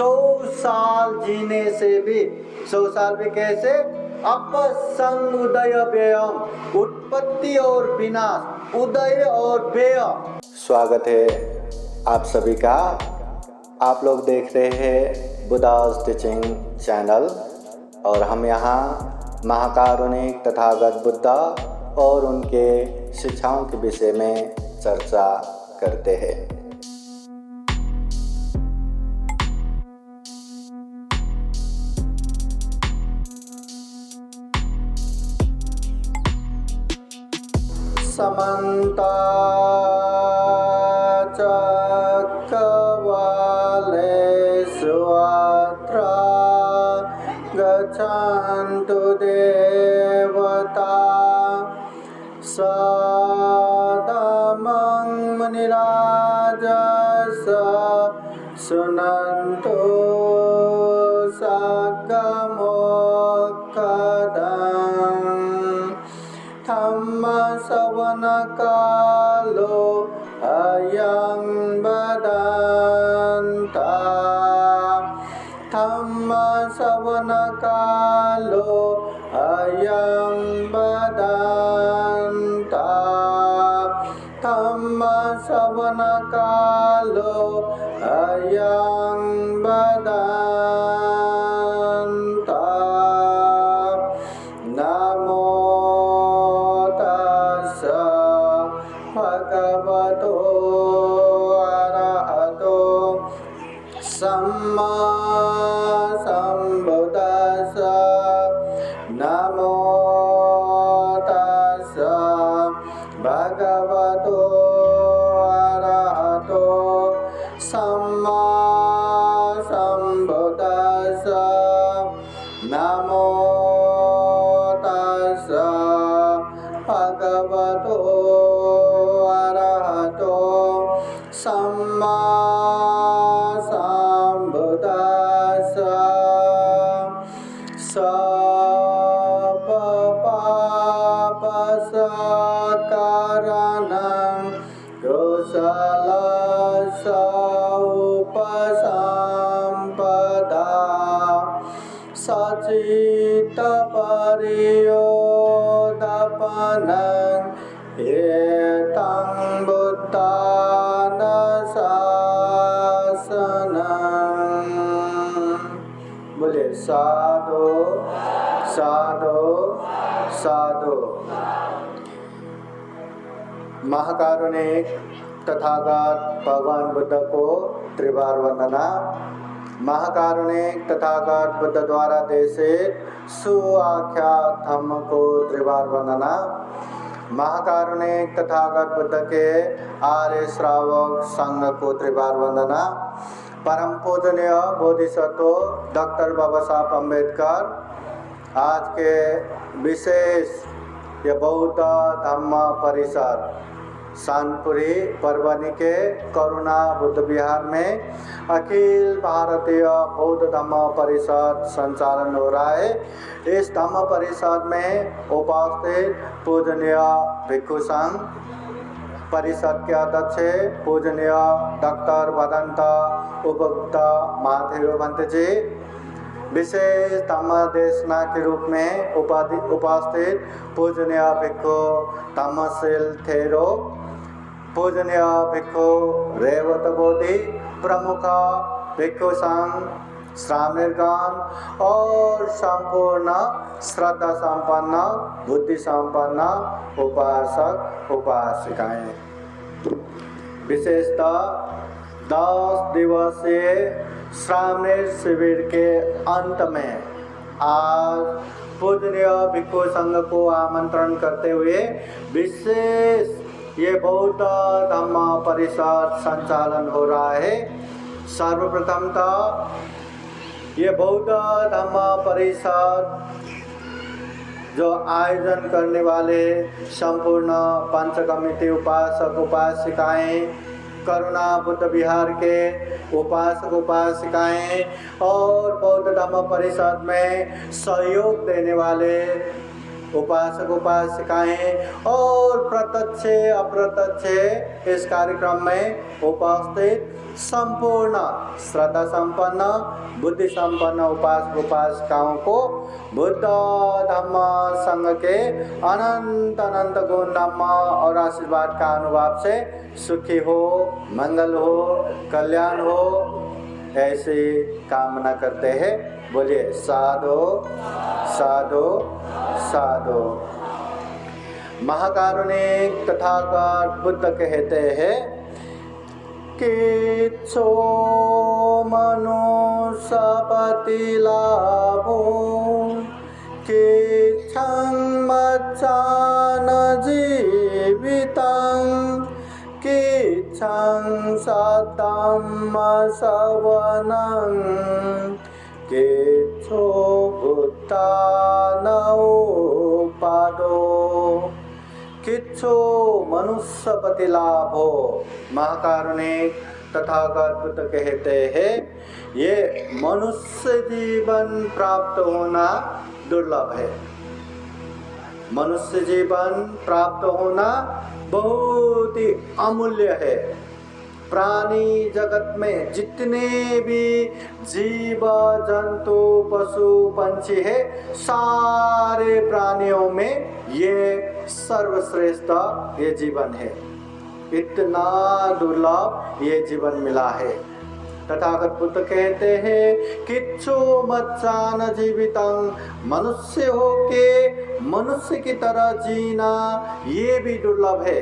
100 साल जीने से भी 100 साल भी कैसे? अपसंउदय व्ययम, उत्पत्ति और विनाश, उदय और व्यय। स्वागत है आप सभी का। आप लोग देख रहे हैं बुद्धास टीचिंग चैनल और हम यहाँ महाकारुणिक तथागत बुद्धा और उनके शिक्षाओं के विषय में चर्चा करते हैं। समन्ता चक्रवालेषु अत्र गच्छन्तु देवता सदमं मुनिराजस शृण्वन्तु सद्गमोक्खदम् धम्मश्रवणकालो अयं वदन्ता धम्मश्रवणकालो अयं वदन्ता धम्मश्रवणकालो अयं वदन्ता। नमो भगवतो अरहतो सम्मा सम्बुद्धास्स। नमो तस्स भगवतो अरहतो सम्मा सम्बुद्धास्स। नमो तस्स भगवतो अरहतो सम्मा सम्बुद्धास्स। सर्वपापसकारणं कुशलस्य उपसम्पदा सच्चित्तपरियोदापनं एतं बुद्धानुशासनम्। बोले साधु साधु साधु। महाकारुणिक तथागत भगवान बुद्ध को त्रिवार वंदना। महाकारुणिक तथागत बुद्ध द्वारा देशित सुआख्यात धम्म को त्रिवार वंदना। महाकारुणिक तथागत बुद्ध के आर्य श्रावक संघ को त्रिवार वंदना। परम पूजनीय बोधिसत्व डॉक्टर बाबा साहब अम्बेडकर आज के विशेष ये बौद्ध धम्म परिषद शानपुरी परभनी के करुणा बुद्ध विहार में अखिल भारतीय बौद्ध धम्म परिषद संचालन हो रहा है। इस धम्म परिषद में उपस्थित पूजनीय भिक्षु संघ परिषद के अध्यक्ष पूजनीय डॉक्टर भदंत उपगुप्त महाथेरो भंत जी, विशेष धम्म देशना के रूप में उपस्थित पूजनीय भिक्षु धम्मशील थेरो, पूजनीय भिक्षु रेवत बोधि, प्रमुख भिक्षु संघ श्रावणगण और संपूर्ण श्रद्धा संपन्न बुद्धि संपन्न उपासक उपासिकाएं। विशेषतः 10 दिवसीय श्रावण शिविर के अंत में आज पूजनीय भिक्षु संघ को आमंत्रण करते हुए विशेष ये बौद्ध धम्म परिषद संचालन हो रहा है। सर्वप्रथम तो ये बौद्ध धम्म परिषद जो आयोजन करने वाले संपूर्ण पंच कमिटी उपासक उपासिकाएं, करुणा बुद्ध विहार के उपासक उपासिकाएं और बौद्ध धम्म परिषद में सहयोग देने वाले उपासक उपासिकाएं और प्रत्यक्ष अप्रत्यक्ष इस कार्यक्रम में उपस्थित संपूर्ण श्रद्धा संपन्न बुद्धि संपन्न उपासक उपासिकाओं को बुद्ध धम्म संघ के अनंत अनंत गुण धम्म और आशीर्वाद का अनुभव से सुखी हो, मंगल हो, कल्याण हो, ऐसी कामना करते हैं। बोलिए साधु साधु साधु। महाकारुणिक तथागत बुद्ध कहते हैं किच्छो मनुष्यपति लाभो किच्छं मच्चान जीवितं किच्छं सद्धम्म श्रवणं किच्छो बुद्धानुपादो। किच्छो मनुष्यपति लाभो। महाकारुणिक तथागत बुद्ध कहते हैं ये मनुष्य जीवन प्राप्त होना दुर्लभ है। मनुष्य जीवन प्राप्त होना बहुत ही अमूल्य है। प्राणी जगत में जितने भी जीव जंतु पशु पंछी है, सारे प्राणियों में ये सर्वश्रेष्ठ ये जीवन है। इतना दुर्लभ ये जीवन मिला है। तथागत बुद्ध कहते हैं किच्छो मच्चान जीवितं, मनुष्य होके मनुष्य की तरह जीना ये भी दुर्लभ है।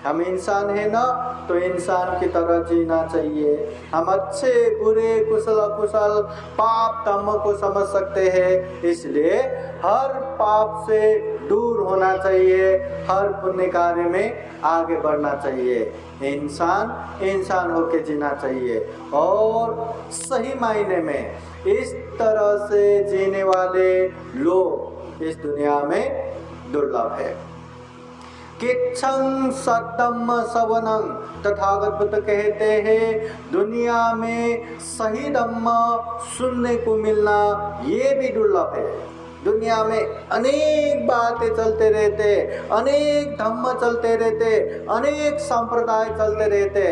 हम इंसान है ना, तो इंसान की तरह जीना चाहिए। हम अच्छे बुरे कुशल अकुशल पाप धर्म को समझ सकते हैं, इसलिए हर पाप से दूर होना चाहिए, हर पुण्य कार्य में आगे बढ़ना चाहिए। इंसान होके जीना चाहिए और सही मायने में इस तरह से जीने वाले लोग इस दुनिया में दुर्लभ है। किच्छं सद्धम्म श्रवणं, तथागत बुद्ध कहते हैं दुनिया में सही धम्म सुनने को मिलना ये भी दुर्लभ है। दुनिया में अनेक बातें चलते रहते, अनेक धम्म चलते रहते, अनेक संप्रदाय चलते रहते,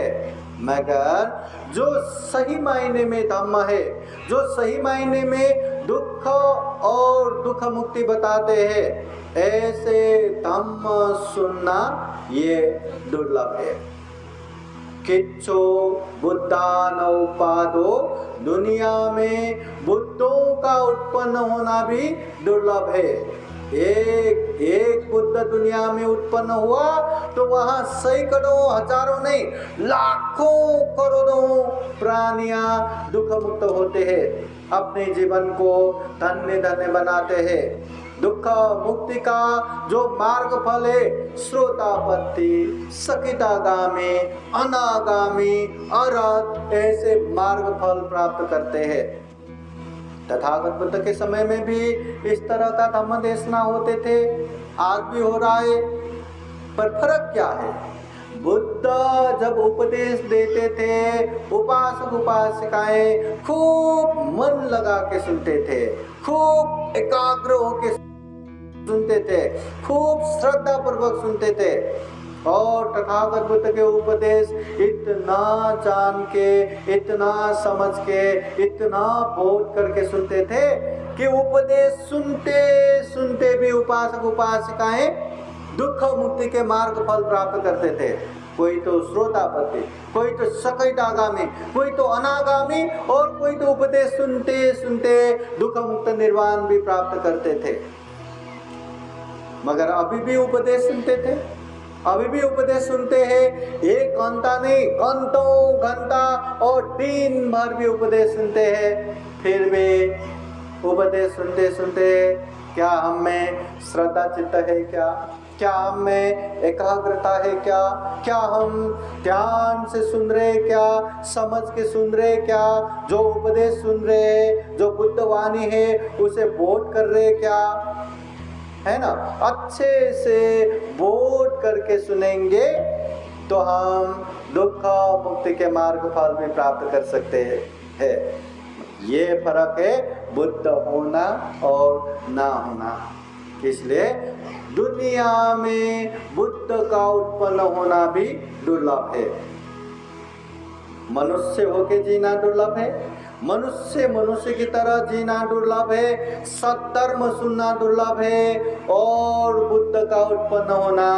मगर जो सही मायने में धम्म है, जो सही मायने में दुख और दुख मुक्ति बताते हैं, ऐसे धम्म सुनना ये दुर्लभ है। किच्छो बुद्धानुपादो, दुनिया में बुद्धों का उत्पन्न होना भी दुर्लभ है। एक बुद्ध दुनिया में उत्पन्न हुआ तो वहां सैकड़ों हजारों नहीं लाखों करोड़ों प्राणियां दुख मुक्त होते हैं, अपने जीवन को धन्य धन्य बनाते हैं। दुख मुक्ति का जो मार्ग फल है श्रोतापत्ति, सकितागामी, अनागामी, अरहत, ऐसे मार्ग फल प्राप्त करते हैं। तथागत बुद्ध के समय में भी इस तरह का धम्म देशना होते थे, आज भी हो रहा है। पर फर्क क्या है? बुद्ध जब उपदेश देते थे, उपासक उपासिकाएं खूब मन लगा के सुनते थे, खूब एकाग्र होके सुनते थे, खूब श्रद्धा पूर्वक सुनते थे और तथागत बुद्ध के उपदेश इतना जान के, इतना समझ के, इतना बोध करके सुनते थे कि उपदेश सुनते सुनते भी उपासक उपासिकाएं दुख मुक्ति के मार्ग फल प्राप्त करते थे। कोई तो श्रोतापति, कोई तो सकैतागामी, कोई तो अनागामी और कोई तो उपदेश सुनते सुनते दुख मुक्त निर्वाण भी प्राप्त करते थे। मगर अभी भी उपदेश सुनते थे, अभी भी उपदेश सुनते हैं। एक घंटा नहीं, घंटों घंटा और दिन भर भी उपदेश सुनते हैं। फिर भी उपदेश सुनते सुनते क्या हम में श्रद्धा चित्त है क्या हम में एकाग्रता है क्या हम ध्यान से सुन रहे, क्या समझ के सुन रहे, क्या जो उपदेश सुन रहे, जो बुद्ध वाणी है उसे बोध कर रहे, क्या है ना? अच्छे से बोध करके सुनेंगे तो हम दुख मुक्ति के मार्ग फल भी प्राप्त कर सकते हैं। ये फर्क है बुद्ध होना और ना होना। इसलिए दुनिया में बुद्ध का उत्पन्न होना भी दुर्लभ है। मनुष्य होके जीना दुर्लभ है, मनुष्य की तरह जीना दुर्लभ है, सत्कर्म सुनना दुर्लभ है और बुद्ध का उत्पन्न होना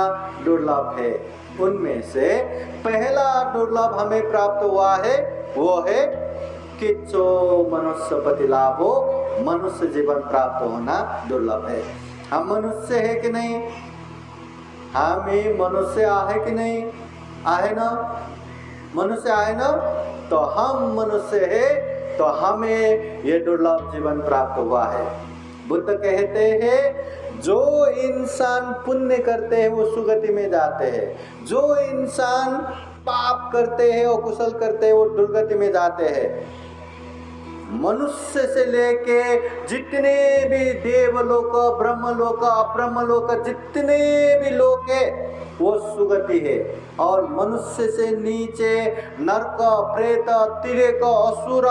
दुर्लभ है। उनमें से पहला दुर्लभ हमें प्राप्त हुआ है, वो है किच्चो मनुष्य पति लाभो, मनुष्य जीवन प्राप्त होना दुर्लभ है। हम मनुष्य है कि नहीं? हम ही मनुष्य आहे कि नहीं? आहे ना? मनुष्य आहे ना? तो हम मनुष्य है, तो हमें ये दुर्लभ जीवन प्राप्त हुआ है। बुद्ध कहते हैं जो इंसान पुण्य करते हैं वो सुगति में जाते हैं, जो इंसान पाप करते हैं और कुशल करते हैं वो दुर्गति में जाते हैं। मनुष्य से लेके जितने भी देवलोक, ब्रह्मलोक, अब्रह्मलोक, जितने भी लोक है वो सुगति है। और मनुष्य से नीचे नरक, प्रेत, तिर्यक, असुर,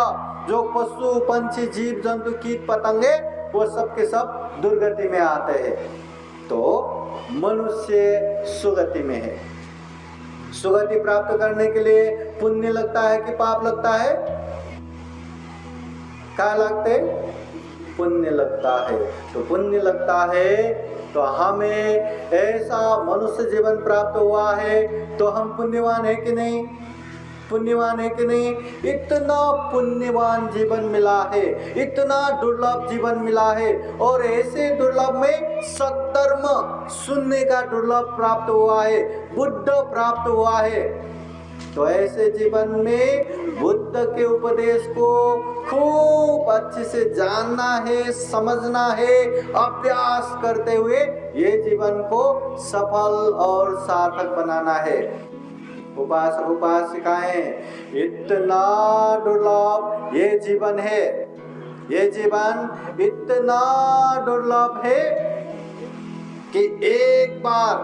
जो पशु पंछी जीव जंतु कीट पतंगे, वो सब के सब दुर्गति में आते हैं। तो मनुष्य सुगति में है। सुगति प्राप्त करने के लिए पुण्य लगता है कि पाप लगता है? क्या लगते? पुण्य लगता है। तो पुण्य लगता है तो हमें ऐसा मनुष्य जीवन प्राप्त हुआ है, तो हम पुण्यवान है कि नहीं? पुण्यवान है कि नहीं? इतना पुण्यवान जीवन मिला है, इतना दुर्लभ जीवन मिला है, और ऐसे दुर्लभ में सत्कर्म सुनने का दुर्लभ प्राप्त हुआ है, बुद्ध प्राप्त हुआ है। तो ऐसे जीवन में बुद्ध के उपदेश को खूब अच्छे से जानना है, समझना है, अभ्यास करते हुए ये जीवन को सफल और सार्थक बनाना है। उपासक उपासिकाएं, इतना दुर्लभ ये जीवन है, ये जीवन इतना दुर्लभ है कि एक बार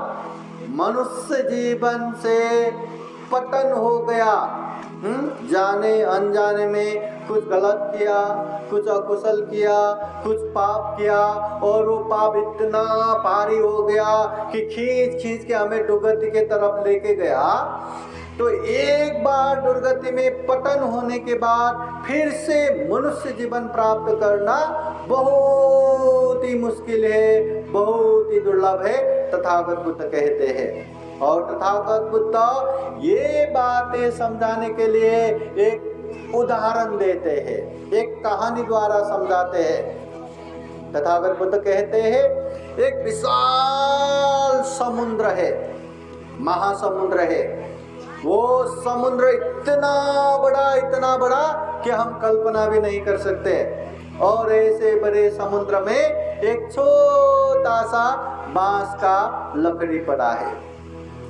मनुष्य जीवन से पतन हो गया, जाने अनजाने में कुछ गलत किया, कुछ अकुशल किया, कुछ पाप किया, और वो पाप इतना भारी हो गया कि खींच खींच के हमें दुर्गति के तरफ लेके गया। तो एक बार दुर्गति में पतन होने के बाद फिर से मनुष्य जीवन प्राप्त करना बहुत ही मुश्किल है, बहुत ही दुर्लभ है, तथागत बुद्ध कहते हैं। और तथागत बुद्ध ये बातें समझाने के लिए एक उदाहरण देते हैं, एक कहानी द्वारा समझाते हैं। तथागत बुद्ध कहते हैं एक विशाल समुद्र है, महासमुद्र है। वो समुद्र इतना बड़ा कि हम कल्पना भी नहीं कर सकते। और ऐसे बड़े समुद्र में एक छोटा सा बांस का लकड़ी पड़ा है,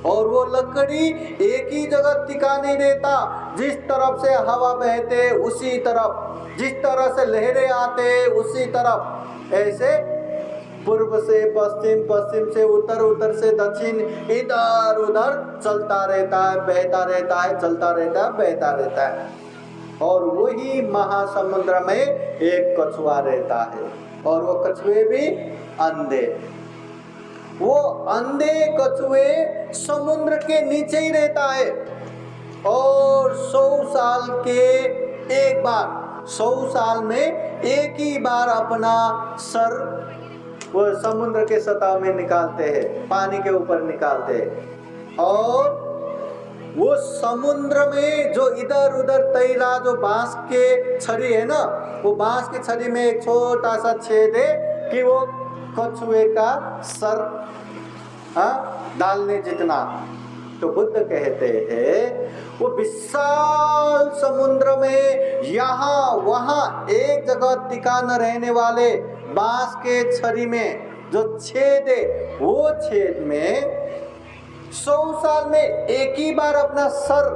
और वो लकड़ी एक ही जगह टिका नहीं रहता। जिस तरफ से हवा बहते उसी तरफ, जिस तरह से लहरें आते उसी तरफ, ऐसे पूर्व से पश्चिम, पश्चिम से उत्तर, उत्तर से दक्षिण, इधर उधर चलता रहता है, बहता रहता है, चलता रहता है, बहता रहता है। और वही महासमुद्र में एक कछुआ रहता है, और वो कछुए भी अंधे। वो अंधे कछुए समुद्र के नीचे ही रहता है, और 100 साल के एक बार, 100 साल में एक ही बार अपना सर वो समुद्र के सतह में निकालते हैं, पानी के ऊपर निकालते हैं। और वो समुद्र में जो इधर उधर तैरा, जो बांस के छड़ी है ना, वो बांस के छड़ी में एक छोटा सा छेद है कि वो कछुए का सर डालने जितना। तो बुद्ध कहते हैं वो विशाल समुद्र में यहाँ वहाँ एक जगह टिका न रहने वाले बांस के छड़ी में जो छेद है, वो छेद में 100 साल में एक ही बार अपना सर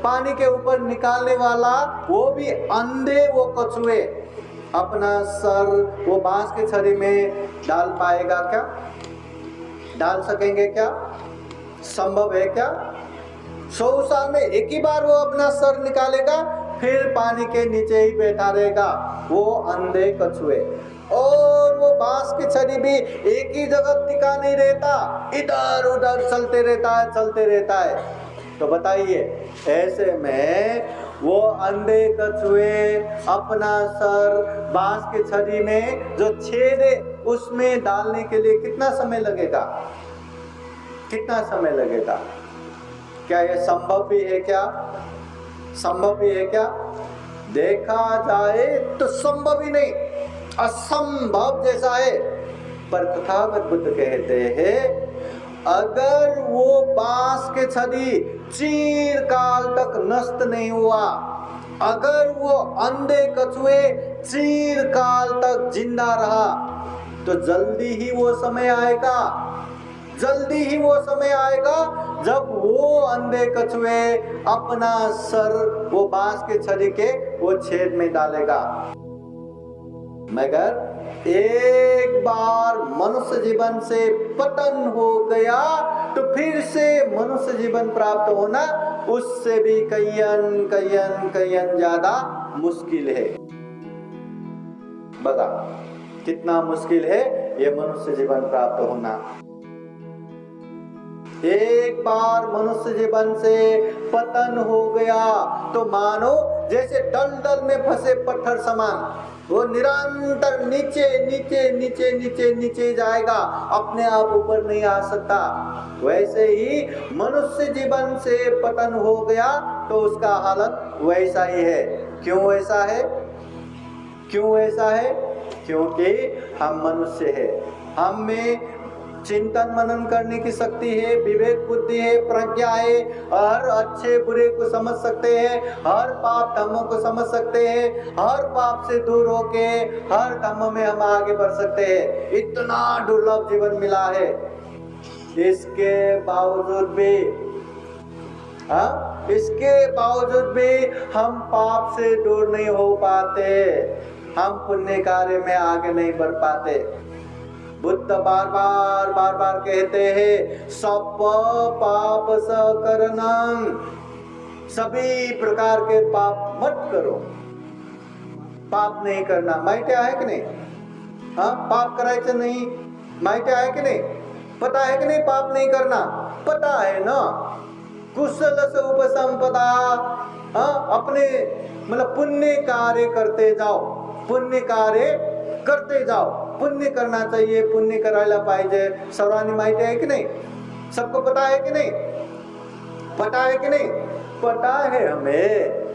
पानी के ऊपर निकालने वाला, वो भी अंधे वो कछुए अपना सर वो बांस के छड़ी में डाल पाएगा क्या? डाल सकेंगे क्या? संभव है क्या? 100 साल में एक ही बार वो अपना सर निकालेगा, फिर पानी के नीचे ही बैठा रहेगा वो अंधे कछुए। और वो बांस की छड़ी भी एक ही जगह टिका नहीं रहता, इधर उधर चलते रहता है। तो बताइए, ऐसे में वो अंधे कछुए अपना सर बांस की छड़ी में जो छेद है उसमें डालने के लिए कितना समय लगेगा? कितना समय लगेगा? क्या ये संभव भी है क्या? संभव भी है क्या? देखा जाए तो संभव ही नहीं, असंभव जैसा है। पर तथागत बुद्ध कहते हैं, अगर वो बांस के छड़ी चिरकाल तक नष्ट नहीं हुआ, अगर वो अंधे कछुए चिरकाल तक जिंदा रहा, तो जल्दी ही वो समय आएगा, जल्दी ही वो समय आएगा जब वो अंधे कछुए अपना सर वो बांस के छड़ी के वो छेद में डालेगा। मगर एक बार मनुष्य जीवन से पतन हो गया तो फिर से मनुष्य जीवन प्राप्त होना उससे भी कईयन ज्यादा मुश्किल है। बता कितना मुश्किल है ये मनुष्य जीवन प्राप्त होना। एक बार मनुष्य जीवन से पतन हो गया तो मानो जैसे दलदल में फंसे पत्थर समान, वो निरंतर नीचे जाएगा, अपने आप ऊपर नहीं आ सकता। वैसे ही मनुष्य जीवन से पतन हो गया तो उसका हालत वैसा ही है। क्यों ऐसा है? क्यों ऐसा है? क्योंकि हम मनुष्य है, हम में चिंतन मनन करने की शक्ति है, विवेक बुद्धि है, प्रज्ञा है, हर अच्छे बुरे को समझ सकते हैं, हर पाप धर्मों को समझ सकते हैं, हर पाप से दूर होके हर धर्म में हम आगे बढ़ सकते हैं। इतना दुर्लभ जीवन मिला है, इसके बावजूद भी हम पाप से दूर नहीं हो पाते, हम पुण्य कार्य में आगे नहीं बढ़ पाते। बुद्ध बार बार कहते हैं, सब पाप सकरनम, सभी प्रकार के पाप मत करो। पाप नहीं करना माहिती आहे की नाही? हाँ, पाप करायचं नहीं माहिती आहे की नहीं? पता है कि नहीं पाप नहीं करना? पता है ना। कुशल से उपसंपदा, अपने मतलब पुण्य कार्य करते जाओ, पुण्य कार्य करते जाओ। पुण्य करना चाहिए, पुण्य करायला पाहिजे, सर्वांनी माहिती आहे की नहीं? सबको पता है कि नहीं? पता है कि नहीं? पता है हमें।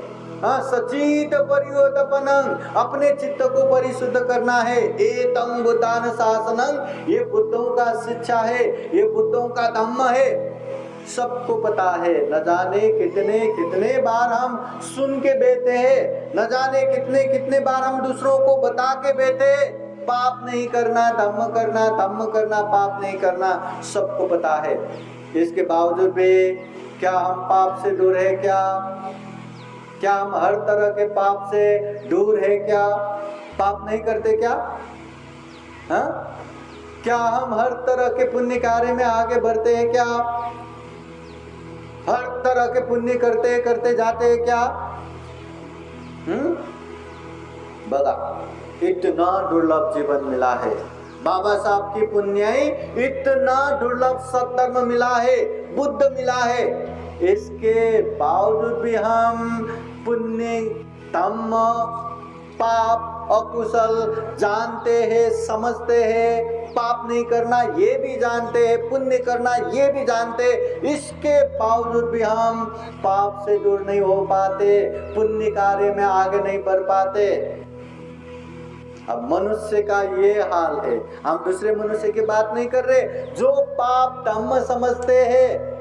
हाँ, सचित परियोतपनं, अपने चित्त को परिशुद्ध करना है। एतं बुद्धान शासनं, ये बुद्धों का शिक्षा है, ये बुद्धों का धम्म है, सबको पता है। न जाने कितने बार हम सुन के बैठे हैं, न जाने कितने बार हम दूसरों को बता के बैठे, पाप नहीं करना, धम्म करना, पाप नहीं करना, सबको पता है। इसके बावजूद भी क्या हम पाप से दूर है? क्या हम हर तरह के पाप से दूर है? क्या पाप नहीं करते क्या? हाँ, क्या हम हर तरह के पुण्य कार्य में आगे बढ़ते हैं? क्या हर तरह के पुण्य करते जाते हैं? क्या बगा इतना दुर्लभ जीवन मिला है, बाबा साहब की पुण्याई इतना दुर्लभ सत्कर्म मिला है, बुद्ध मिला है। इसके बावजूद भी हम पुण्य, धम्म, पाप, अकुशल जानते हैं, समझते हैं। पाप नहीं करना ये भी जानते हैं, पुण्य करना ये भी जानते हैं, इसके बावजूद भी हम पाप से दूर नहीं हो पाते, पुण्य कार्य में आगे नहीं बढ़ पाते। अब मनुष्य का ये हाल है। हम दूसरे मनुष्य की बात नहीं कर रहे, जो पाप धम्म समझते हैं,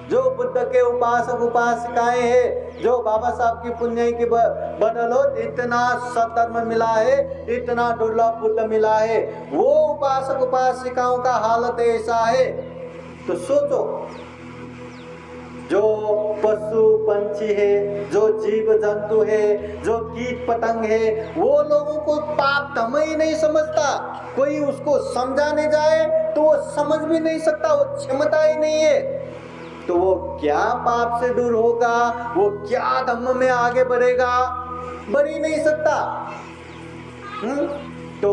जो बुद्ध के उपासक उपासिकाएं हैं, जो बाबा साहब की पुण्य की बदौलत इतना सत्कर्म मिला है, इतना दुर्लभ बुद्ध मिला है, वो उपासक उपासिकाओं का हालत ऐसा है। तो सोचो, जो पशु पंछी है, जो जीव जंतु है, जो कीट पतंग है, वो लोगों को पाप धम्म ही नहीं समझता। कोई उसको समझाने जाए तो वो समझ भी नहीं सकता, वो क्षमता ही नहीं है। तो वो क्या पाप से दूर होगा, वो क्या धम्म में आगे बढ़ेगा? बढ़ ही नहीं सकता। तो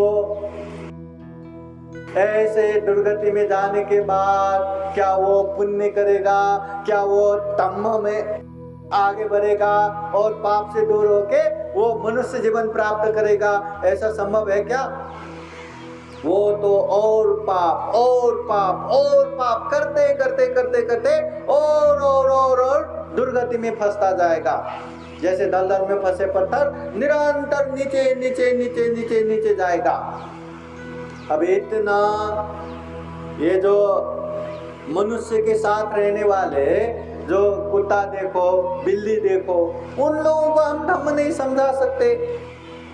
ऐसे दुर्गति में जाने के बाद क्या वो पुण्य करेगा, क्या वो तम में आगे बढ़ेगा और पाप से दूर होके वो मनुष्य जीवन प्राप्त करेगा? ऐसा संभव है क्या? वो तो और पाप और पाप और पाप करते करते करते करते और दुर्गति में फंसता जाएगा। जैसे दलदल में फंसे पत्थर निरंतर नीचे नीचे नीचे नीचे नीचे जाएगा। अब इतना ये जो मनुष्य के साथ रहने वाले, जो कुत्ता देखो, बिल्ली देखो, उन लोगों को हम धम्म नहीं समझा सकते।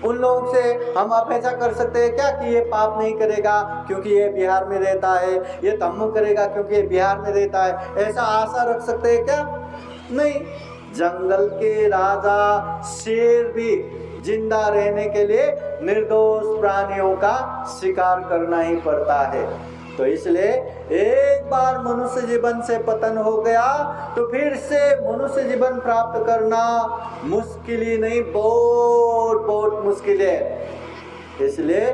उन लोगों से हम अपेक्षा कर सकते हैं क्या कि ये पाप नहीं करेगा क्योंकि ये बिहार में रहता है, ये धम्म करेगा क्योंकि ये बिहार में रहता है, ऐसा आशा रख सकते हैं क्या? नहीं। जंगल के राजा शेर भी जिंदा रहने के लिए निर्दोष प्राणियों का शिकार करना ही पड़ता है। तो इसलिए एक बार मनुष्य जीवन से पतन हो गया तो फिर से मनुष्य जीवन प्राप्त करना मुश्किल ही नहीं, बहुत बहुत मुश्किल है। इसलिए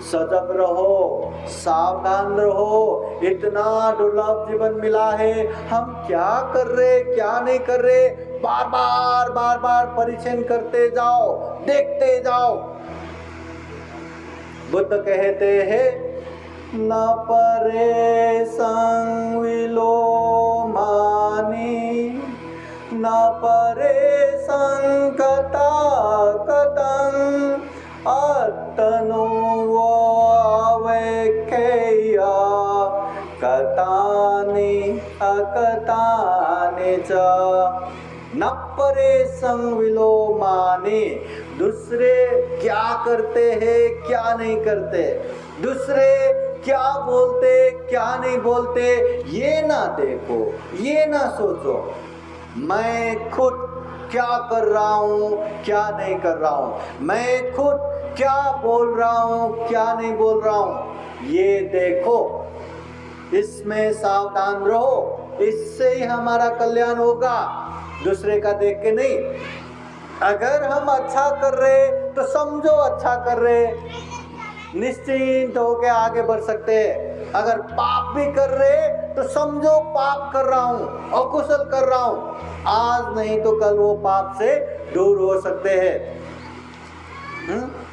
सजग रहो, सावधान रहो। इतना दुर्लभ जीवन मिला है, हम क्या कर रहे क्या नहीं कर रहे, बार बार परीक्षण करते जाओ, देखते जाओ। बुद्ध कहते हैं न परे संग विलोमानी, न परे संकता कतं अतनु अवैखेय कतानि अकतानि च। न परे संग विलोमानी, दूसरे क्या करते हैं क्या नहीं करते, दूसरे क्या बोलते क्या नहीं बोलते, ये ना देखो, ये ना सोचो मैं खुद क्या कर रहा हूँ क्या नहीं कर रहा हूँ, मैं खुद क्या बोल रहा हूँ क्या नहीं बोल रहा हूँ, ये देखो, इसमें सावधान रहो। इससे ही हमारा कल्याण होगा, दूसरे का देख के नहीं। अगर हम अच्छा कर रहे तो समझो अच्छा कर रहे, निश्चिंत होकर आगे बढ़ सकते हैं। अगर पाप भी कर रहे तो समझो पाप कर रहा हूँ, अकुशल कर रहा हूँ, आज नहीं तो कल वो पाप से दूर हो सकते हैं।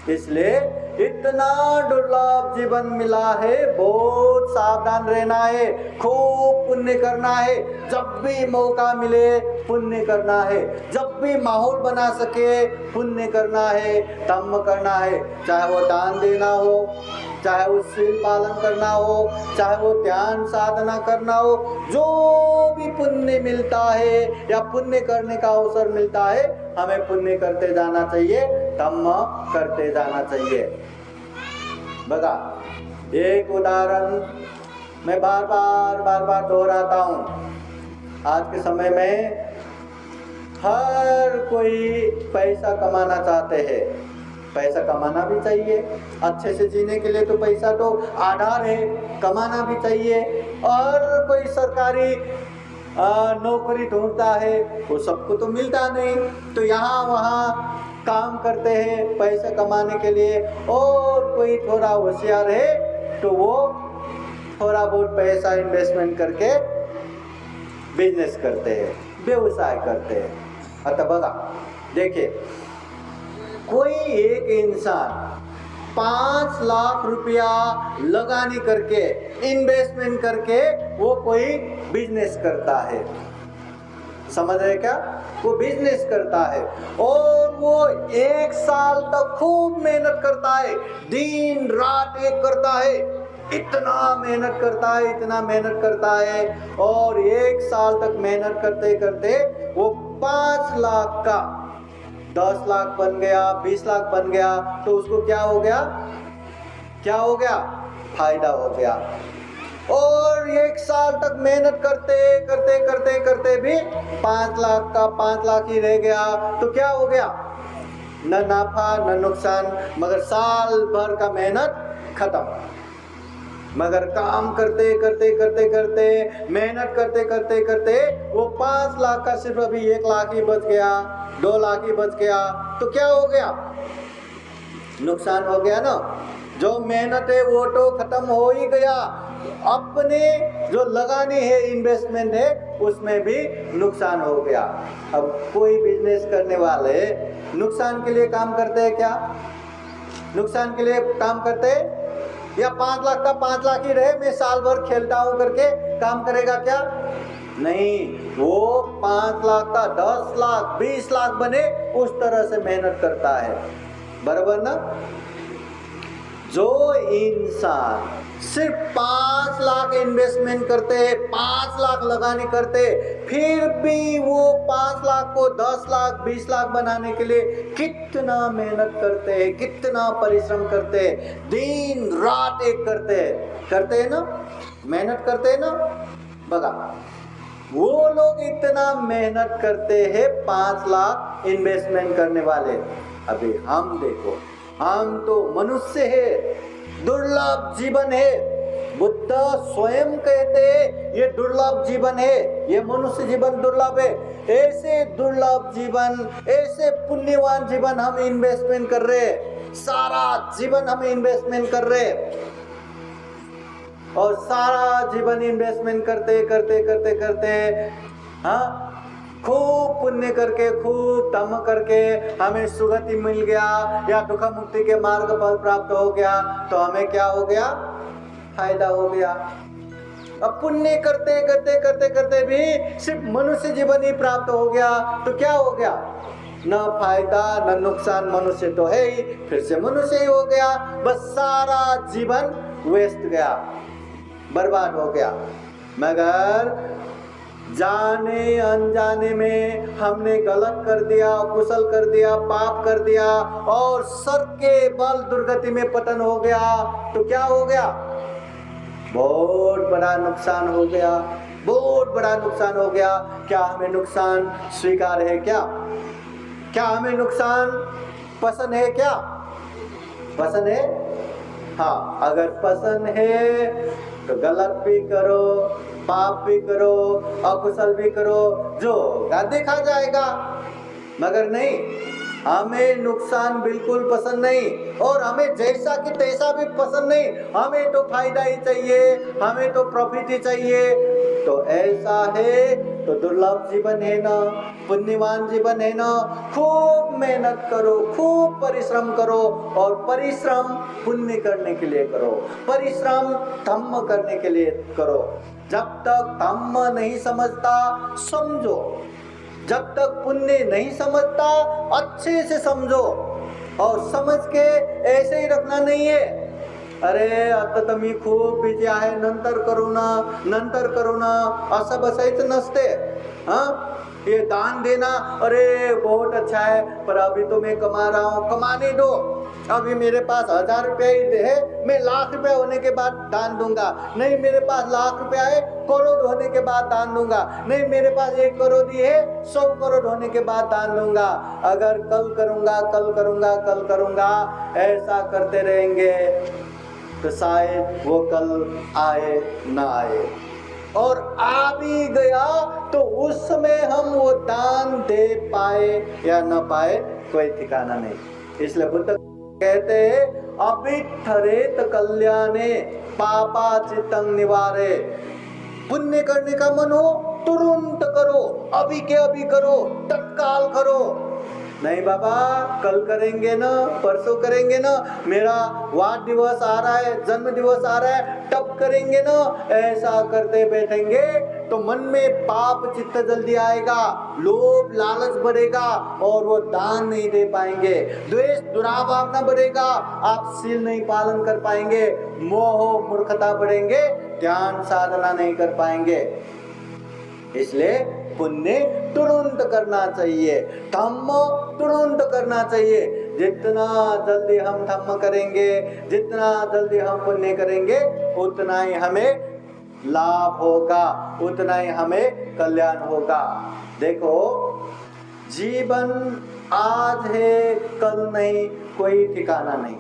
इसलिए इतना दुर्लभ जीवन मिला है, बहुत सावधान रहना है, खूब पुण्य करना है। जब भी मौका मिले पुण्य करना है, जब भी माहौल बना सके पुण्य करना है, धम्म करना है। चाहे वो दान देना हो, चाहे वो शील पालन करना हो, चाहे वो ध्यान साधना करना हो, जो भी पुण्य मिलता है या पुण्य करने का अवसर मिलता है, हमें पुण्य करते जाना चाहिए, धम्म करते जाना चाहिए। बगा एक उदाहरण मैं बार बार दोहराता हूँ। आज के समय में हर कोई पैसा कमाना चाहते हैं, पैसा कमाना भी चाहिए, अच्छे से जीने के लिए तो पैसा तो आधार है, कमाना भी चाहिए। और कोई सरकारी नौकरी ढूंढता है, वो सबको तो मिलता नहीं, तो यहाँ वहाँ काम करते हैं पैसा कमाने के लिए। और कोई थोड़ा होशियार है तो वो थोड़ा बहुत पैसा इन्वेस्टमेंट करके बिजनेस करते हैं, व्यवसाय करते हैं। अतः बगा देखिए, कोई एक इंसान 5 लाख रुपया लगानी करके, इन्वेस्टमेंट करके वो कोई बिजनेस करता है, समझ रहे क्या? वो बिजनेस करता है और वो 1 साल तक खूब मेहनत करता है, दिन रात एक करता है, इतना मेहनत करता है, इतना मेहनत करता है। और 1 साल तक मेहनत करते करते वो 5 लाख का 10 लाख बन गया, 20 लाख बन गया, तो उसको क्या हो गया? क्या हो गया? फायदा हो गया। और 1 साल तक मेहनत करते भी 5 लाख का 5 लाख ही रह गया, तो क्या हो गया? न नाफा न नुकसान, मगर साल भर का मेहनत खत्म। मगर काम करते मेहनत करते वो 5 लाख का सिर्फ अभी 1 लाख ही बच गया, 2 लाख ही बच गया, तो क्या हो गया? नुकसान हो गया ना। जो मेहनत है वो तो खत्म हो ही गया, अपने जो लगानी है इन्वेस्टमेंट है उसमें भी नुकसान हो गया। अब कोई बिजनेस करने वाले नुकसान के लिए काम करते हैं क्या? नुकसान के लिए काम करते हैं? या 5 लाख का 5 लाख ही रहे, मैं साल भर खेलता हूं करके काम करेगा क्या? नहीं, वो 5 लाख का 10 लाख 20 लाख बने उस तरह से मेहनत करता है, बराबर ना? जो इंसान सिर्फ 5 लाख इन्वेस्टमेंट करते हैं, 5 लाख लगाने करते, फिर भी वो 5 लाख को 10 लाख 20 लाख बनाने के लिए कितना मेहनत करते हैं, कितना परिश्रम करते हैं, दिन रात एक करते हैं ना, मेहनत करते हैं ना। बगा वो लोग इतना मेहनत करते हैं 5 लाख इन्वेस्टमेंट करने वाले। अभी हम देखो, हम तो मनुष्य है, दुर्लभ जीवन है। बुद्ध स्वयं कहते हैं ये दुर्लभ जीवन है, ये मनुष्य जीवन दुर्लभ है। ऐसे दुर्लभ जीवन, ऐसे पुण्यवान जीवन हम इन्वेस्टमेंट कर रहे हैं, सारा जीवन हम इन्वेस्टमेंट कर रहे हैं, और सारा जीवन इन्वेस्टमेंट करते करते करते करते हाँ खूब पुण्य करके, खूब धर्म करके हमें सुगति मिल गया या दुख मुक्ति के मार्ग फल प्राप्त हो गया, तो हमें क्या हो गया? फायदा हो गया। अब पुण्य करते करते करते करते भी सिर्फ मनुष्य जीवन ही प्राप्त हो गया, तो क्या हो गया? न फायदा न नुकसान, मनुष्य तो है ही, फिर से मनुष्य ही हो गया, बस सारा जीवन वेस्ट गया, बर्बाद हो गया। मगर जाने अनजाने में हमने गलत कर दिया, कुशल कर दिया, पाप कर दिया और सर के बल दुर्गति में पतन हो गया, तो क्या हो गया? बहुत बड़ा नुकसान हो गया, बहुत बड़ा नुकसान हो गया। क्या हमें नुकसान स्वीकार है क्या? क्या हमें नुकसान पसंद है क्या? पसंद है? हाँ, अगर पसंद है तो गलत भी करो, पाप भी करो, अकुशल भी करो, जो देखा जाएगा। मगर नहीं, हमें नुकसान बिल्कुल पसंद नहीं, और हमें जैसा कि तैसा भी पसंद नहीं। हमें तो फायदा ही चाहिए, हमें तो प्रॉफिट ही चाहिए। तो ऐसा है तो दुर्लभ जीवन है ना, पुण्यवान जीवन है ना। खूब मेहनत करो, खूब परिश्रम करो, और परिश्रम पुण्य करने के लिए करो, परिश्रम धम्म करने के लिए करो। जब तक धम्म नहीं समझता समझो, जब तक पुण्य नहीं समझता अच्छे से समझो, और समझ के ऐसे ही रखना नहीं है। अरे आता तुम्ही खूप बिजी आहे, नंतर करू ना, असं बसायचं नसते। हाँ, ये दान देना, अरे बहुत अच्छा है, पर अभी तो मैं कमा रहा हूँ, कमाने दो। अभी मेरे पास 1000 रुपया ही है, मैं लाख रुपया होने के बाद दान दूंगा। नहीं, मेरे पास लाख रुपया है, करोड़ होने के बाद दान दूंगा। नहीं, मेरे पास 1 करोड़ ही है, 100 करोड़ होने के बाद दान दूंगा। अगर कल करूंगा ऐसा करते रहेंगे तो शायद वो कल आए ना आए, और आ भी गया तो उस समय हम वो दान दे पाए या न पाए कोई ठिकाना नहीं। इसलिए बुद्ध कहते हैं अभिठरेत कल्याणे पापा चित्तं निवारे। पुण्य करने का मन हो तुरंत करो, अभी के अभी करो, तत्काल करो। नहीं बाबा, कल करेंगे ना, परसों करेंगे ना, मेरा वाद दिवस आ रहा है, जन्म दिवस आ रहा है, तब करेंगे ना। ऐसा करते बैठेंगे तो मन में पाप चित्त जल्दी आएगा, लोभ लालच बढ़ेगा, और वो दान नहीं दे पाएंगे। द्वेष दुराभावना बढ़ेगा, आप शील नहीं पालन कर पाएंगे, मोह मूर्खता बढ़ेंगे, ध्यान साधना नहीं कर पाएंगे। इसलिए पुण्य तुरंत करना चाहिए, धम्म तुरंत करना चाहिए। जितना जल्दी हम धम्म करेंगे, जितना जल्दी हम पुण्य करेंगे, उतना ही हमें लाभ होगा, उतना ही हमें कल्याण होगा। देखो, जीवन आज है कल नहीं, कोई ठिकाना नहीं।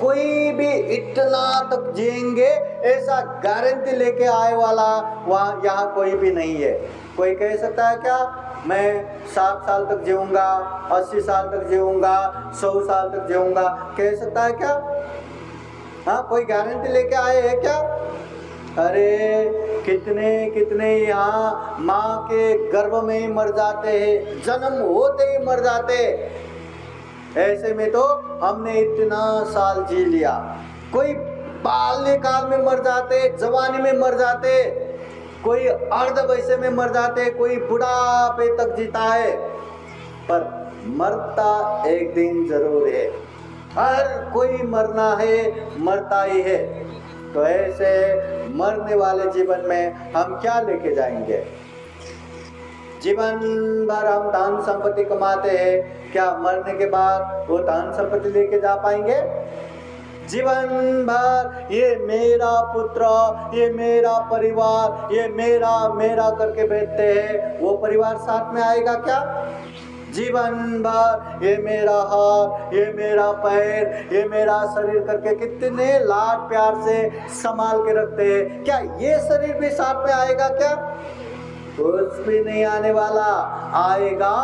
कोई भी इतना तक जिएंगे ऐसा गारंटी लेके आए वाला वहां यहाँ कोई भी नहीं है। कोई कह सकता है क्या मैं 60 साल तक जीऊँगा, 80 साल तक जीऊँगा, 100 साल तक जीऊँगा, कह सकता है क्या? हाँ, कोई गारंटी लेके आए हैं क्या? अरे कितने कितने यहाँ माँ के गर्भ में ही मर जाते हैं, जन्म होते ही मर जाते। ऐसे में तो हमने इतना साल जी लिया। कोई बाल्यकाल में मर जाते, जवानी में मर जाते, कोई अर्ध वयसे में मर जाते, कोई बुढ़ापे तक जीता है, पर मरता एक दिन जरूर है। हर कोई मरना है, मरता ही है। तो ऐसे मरने वाले जीवन में हम क्या लेके जाएंगे? जीवन भर हम धन संपत्ति कमाते हैं, क्या मरने के बाद वो धन संपत्ति लेके जा पाएंगे? जीवन भर ये मेरा पुत्र, ये मेरा परिवार, ये मेरा मेरा करके बैठते हैं, वो परिवार साथ में आएगा क्या? जीवन भर ये मेरा हाथ, ये मेरा पैर, ये मेरा शरीर करके कितने लाड प्यार से संभाल के रखते हैं, क्या ये शरीर भी साथ में आएगा क्या? कुछ भी नहीं आने वाला। आएगा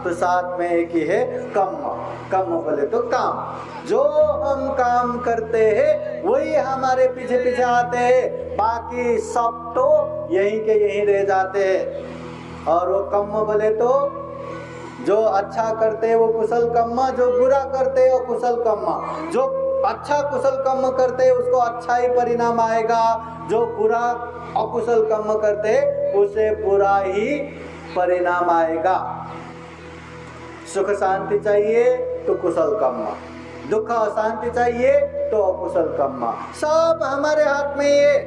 तो साथ में एक ही है, कम बोले तो काम। जो हम काम करते हैं वही हमारे पीछे पीछे आते हैं, बाकी सब तो यहीं के यहीं रह जाते हैं। और वो कम बोले तो जो अच्छा करते हैं वो कुशल कम्मा, जो बुरा करते हैं वो कुशल कम्मा। जो अच्छा कुशल कर्म करते उसको अच्छा ही परिणाम आएगा, जो बुरा अकुशल कर्म करते उसे बुरा ही परिणाम आएगा। सुख शांति चाहिए तो कुशल कर्म, दुख अशांति चाहिए तो अकुशल कर्म। सब हमारे हाथ में है।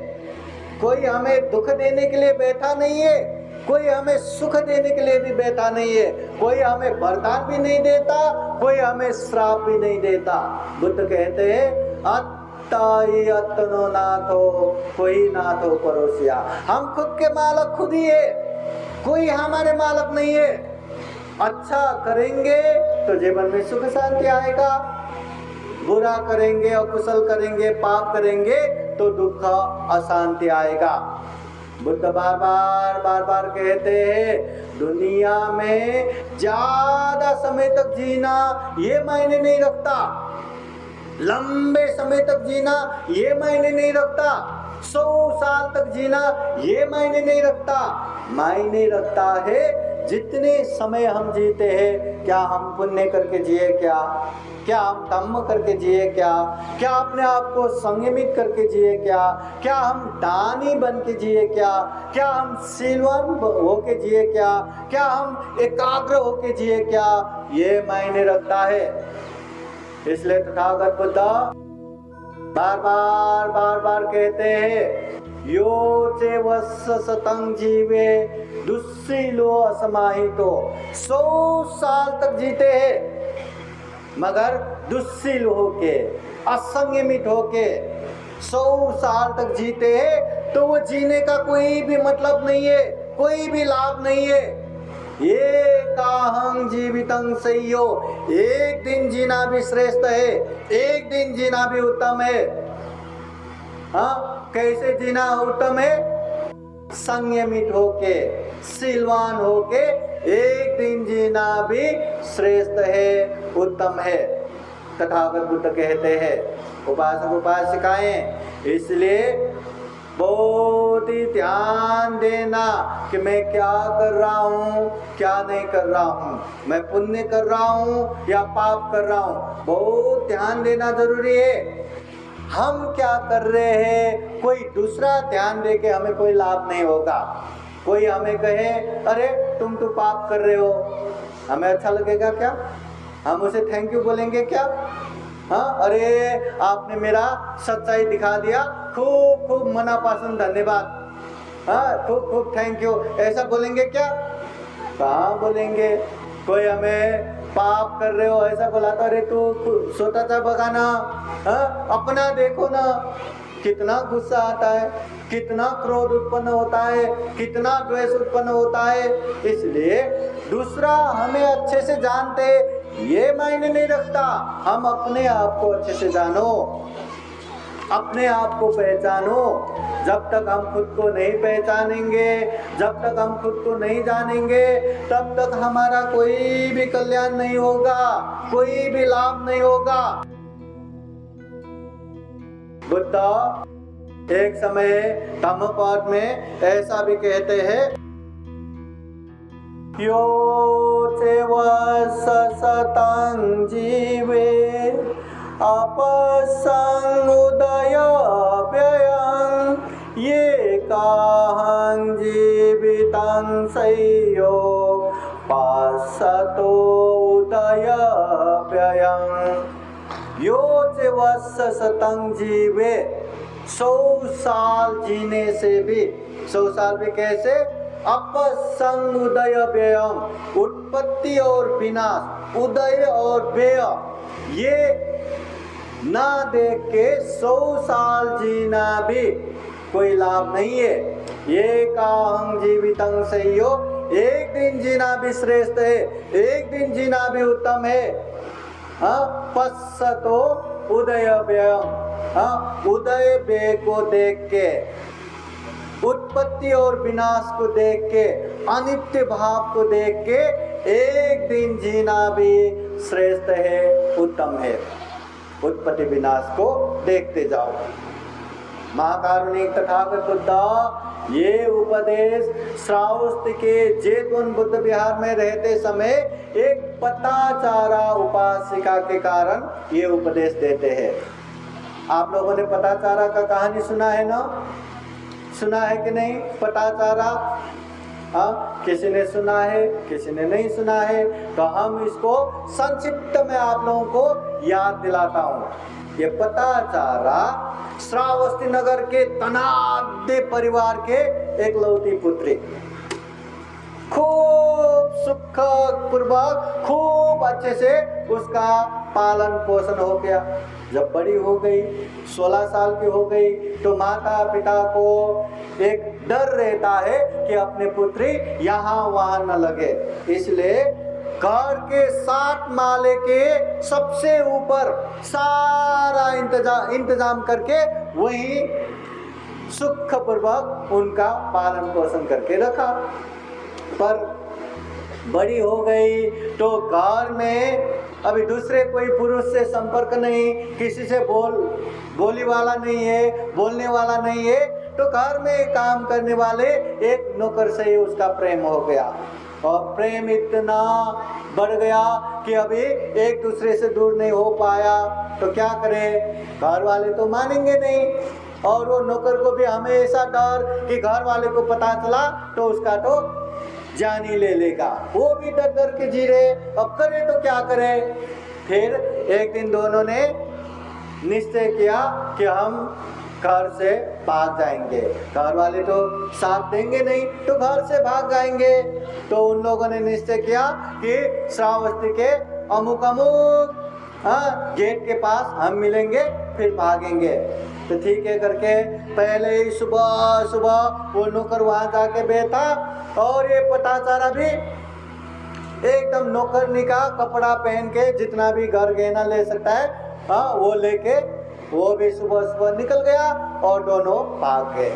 कोई हमें दुख देने के लिए बैठा नहीं है, कोई हमें सुख देने के लिए भी बैठा नहीं है, कोई हमें वरदान भी नहीं देता, कोई हमें श्राप भी नहीं देता। बुद्ध कहते हैं अत्ताई अत्तनो नाथो, कोई नाथो परोसिया। हम खुद के मालक खुद ही है, कोई हमारे मालक नहीं है। अच्छा करेंगे तो जीवन में सुख शांति आएगा, बुरा करेंगे अकुशल करेंगे पाप करेंगे तो दुख अशांति आएगा। बुद्ध बार बार कहते हैं दुनिया में ज्यादा समय तक जीना ये मायने नहीं रखता, लंबे समय तक जीना ये मायने नहीं रखता, 100 साल तक जीना ये मायने नहीं रखता। मायने रखता है जितने समय हम जीते हैं, क्या हम पुण्य करके जिए, क्या हम धम्म करके जिए, क्या अपने आप को संयमित करके जिए, क्या हम दानी बन के जिए, क्या हम सीलवान होके जिए, क्या हम एकाग्र होके जिए, क्या ये मायने रखता है। इसलिए तथागत बुद्ध बार बार कहते हैं यो चे वत्स सतंग जीवे दुस्सीलो असमाहितो। 100 साल तक जीते हैं मगर दुस्सील होके असंयमित होके 100 साल तक जीते हैं, तो वो जीने का कोई भी मतलब नहीं है, कोई भी लाभ नहीं है। ये काहं जीवितं सय्यो, एक दिन जीना भी श्रेष्ठ है, एक दिन जीना भी उत्तम है। हाँ, कैसे जीना उत्तम है? संयमित होके सीलवान होके एक दिन जीना भी श्रेष्ठ है, उत्तम है। तथागत बुद्ध कहते हैं उपासक उपासिकाएं इसलिए बहुत ही ध्यान देना कि मैं क्या कर रहा हूँ क्या नहीं कर रहा हूँ, मैं पुण्य कर रहा हूँ या पाप कर रहा हूँ, बहुत ध्यान देना जरूरी है। हम क्या कर रहे हैं कोई दूसरा ध्यान दे के हमें कोई लाभ नहीं होगा। कोई हमें कहे अरे तुम तो पाप कर रहे हो, हमें अच्छा लगेगा क्या? हम उसे थैंक यू बोलेंगे क्या? हाँ, अरे आपने मेरा सच्चाई दिखा दिया, खूब खूब मनापासन धन्यवाद, हाँ खूब थैंक यू, ऐसा बोलेंगे क्या? कहाँ बोलेंगे। कोई हमें पाप कर रहे हो ऐसा बोला तो अरे तू स्वतःचा बघा ना, हाँ अपना देखो ना, कितना गुस्सा आता है, कितना क्रोध उत्पन्न होता है, कितना द्वेष उत्पन्न होता है। इसलिए दूसरा हमें अच्छे से जानते ये मायने नहीं रखता, हम अपने आप को अच्छे से जानो। अपने आप को पहचानो। जब तक हम खुद को नहीं पहचानेंगे, जब तक हम खुद को नहीं जानेंगे, तब तक हमारा कोई भी कल्याण नहीं होगा, कोई भी लाभ नहीं होगा। बुद्ध एक समय धम्मपद में ऐसा भी कहते हैं, यो चैव सततं जीवे अपसंग उदय व्ययं ये काहं जीवितं सयो पश्यतो उदय व्ययं। यो चैव सततं जीवे, 100 साल जीने से भी, 100 साल भी कैसे? अपसंग उदय व्ययम, उत्पत्ति और विनाश, उदय और व्यय, ये ना देख के 100 साल जीना भी कोई लाभ नहीं है। ये काहं जीवितं सयो, एक दिन जीना भी श्रेष्ठ है, एक दिन जीना भी उत्तम है। पश्यतो उदय व्ययम, उदय व्यय को देख के, उत्पत्ति और विनाश को देख के, अनित्य भाव को देख के एक दिन जीना भी श्रेष्ठ है, उत्तम है। उत्पत्ति विनाश को देखते जाओ। महाकारुणिक तथागत बुद्ध ये उपदेश श्रावस्ती के जेतवन बुद्ध विहार में रहते समय एक पताचारा उपासिका के कारण ये उपदेश देते हैं। आप लोगों ने पताचारा का कहानी सुना है ना? सुना है कि नहीं? पताचारा, हाँ, किसी ने सुना है, किसी ने नहीं सुना है, तो हम इसको संक्षिप्त में आप लोगों को याद दिलाता हूँ। ये पताचारा श्रावस्ती नगर के धनाढ्य परिवार के एक लौती पुत्री, खूब सुख पूर्वक, खूब अच्छे से उसका पालन पोषण हो गया। जब बड़ी हो गई, 16 साल की हो गई, तो माता पिता को एक डर रहता है कि अपनी पुत्री यहाँ वहाँ न लगे, इसलिए घर के 7 माले के सबसे ऊपर सारा इंतजाम करके वही सुखपूर्वक उनका पालन पोषण करके रखा। पर बड़ी हो गई तो घर में अभी दूसरे कोई पुरुष से संपर्क नहीं, किसी से बोली वाला नहीं है, बोलने वाला नहीं है, तो घर में काम करने वाले एक नौकर से ही उसका प्रेम हो गया। और प्रेम इतना बढ़ गया कि अभी एक दूसरे से दूर नहीं हो पाया। तो क्या करें, घर वाले तो मानेंगे नहीं, और वो नौकर को भी हमेशा डर कि घर वाले को पता चला तो उसका तो जान ही ले लेगा। वो भी डर डर के जी रहे, अब करे तो क्या करे। फिर एक दिन दोनों ने निश्चय किया कि हम घर से भाग जाएंगे। घर वाले तो साथ देंगे नहीं, तो घर से भाग जाएंगे। तो उन लोगों ने निश्चय किया कि श्रावस्ती के अमुक गेट के पास हम मिलेंगे, फिर भागेंगे। तो ठीक है करके पहले ही सुबह सुबह वो नौकर वहां जाके बैठा, और ये पताचारा भी एकदम नौकरनी का कपड़ा पहन के जितना भी घर गहना ले सकता है, वो लेके वो भी सुबह सुबह निकल गया और दोनों भाग गए।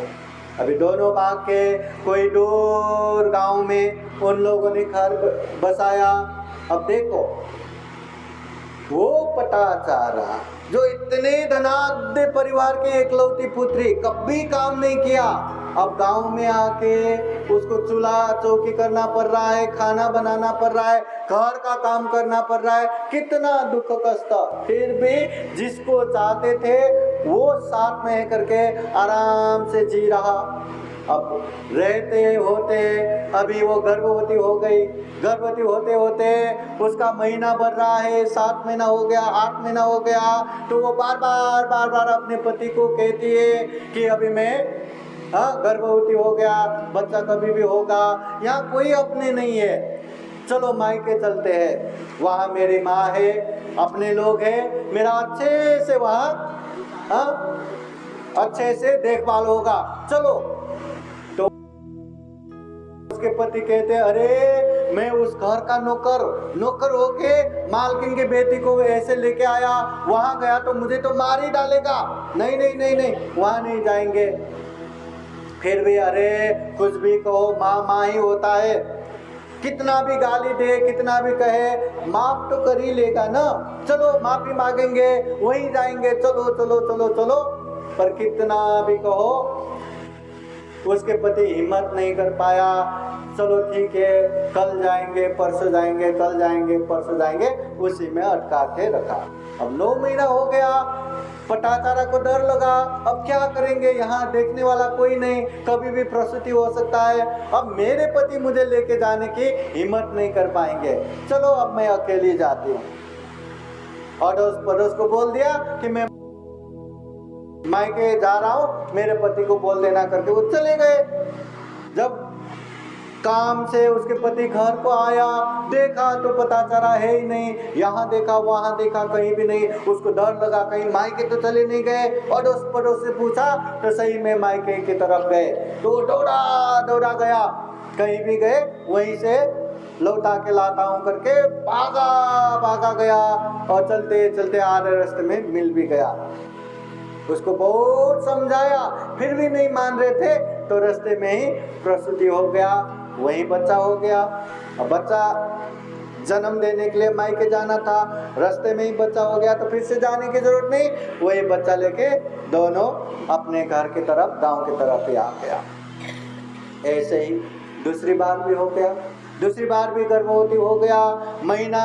अभी दोनों भाग के कोई दूर गांव में उन लोगों ने घर बसाया। अब देखो, वो पताचारा जो इतने धनाढ्य परिवार के एकलौती पुत्री, कभी काम नहीं किया, अब गांव में आके उसको चूल्हा चौकी करना पड़ रहा है, खाना बनाना पड़ रहा है, घर का काम करना पड़ रहा है, कितना दुख कष्ट। फिर भी जिसको चाहते थे वो साथ में करके आराम से जी रहा। अब रहते होते अभी वो गर्भवती हो गई। गर्भवती होते होते उसका महीना बढ़ रहा है, 7 महीना हो गया, 8 महीना हो गया। तो वो बार बार अपने पति को कहती है कि अभी मैं गर्भवती हो गया, बच्चा कभी भी होगा, यहाँ कोई अपने नहीं है, चलो मायके चलते हैं, वहाँ मेरी माँ है, अपने लोग हैं, मेरा अच्छे से वहाँ अच्छे से देखभाल होगा, चलो। तो उसके पति कहते अरे मैं उस घर का नौकर होके मालकिन की बेटी को ऐसे लेके आया, वहां गया तो मुझे तो मार ही डालेगा। नहीं नहीं नहीं नहीं, वहां नहीं जाएंगे। फिर भी अरे कुछ भी कहो, माँ माँ ही होता है, कितना भी गाली दे, कितना भी कहे, माफ तो कर ही लेगा ना, चलो माफी मांगेंगे, वहीं जाएंगे, चलो चलो चलो चलो। पर कितना भी कहो, उसके पति हिम्मत नहीं कर पाया। चलो ठीक है, कल जाएंगे परसों जाएंगे, कल जाएंगे परसों जाएंगे, उसी में अटका के रखा। अब 9 महीना हो गया, पटाचारा को डर लगा, अब क्या करेंगे, यहाँ देखने वाला कोई नहीं, कभी भी प्रसूति हो सकता है, अब मेरे पति मुझे लेके जाने की हिम्मत नहीं कर पाएंगे, चलो अब मैं अकेली जाती हूँ। अड़ोस पड़ोस को बोल दिया कि मैं मायके जा रहा हूँ, मेरे पति को बोल देना करके वो चले गए। जब काम से उसके पति घर को आया, देखा तो पता चला है ही नहीं, यहाँ देखा वहाँ देखा, कहीं भी नहीं। उसको डर लगा कहीं मायके तो चले नहीं गए। अड़ोस पड़ोस से पूछा तो सही में मायके की तरफ गए, तो दौड़ा दौड़ा गया, कहीं भी गए वहीं से लौटा के लाता हूँ करके भागा गया, और चलते चलते आधे रास्ते में मिल भी गया। उसको बहुत समझाया, फिर भी नहीं मान रहे थे, तो रास्ते में ही प्रसूति हो गया, वही बच्चा हो गया। अब बच्चा जन्म देने के लिए मायके जाना था, रास्ते में ही बच्चा हो गया, तो फिर से जाने की जरूरत नहीं, वही बच्चा लेके दोनों अपने घर की तरफ, गांव की तरफ ही आ गया। ऐसे ही दूसरी बार भी हो गया, दूसरी बार भी गर्भवती हो गया, महीना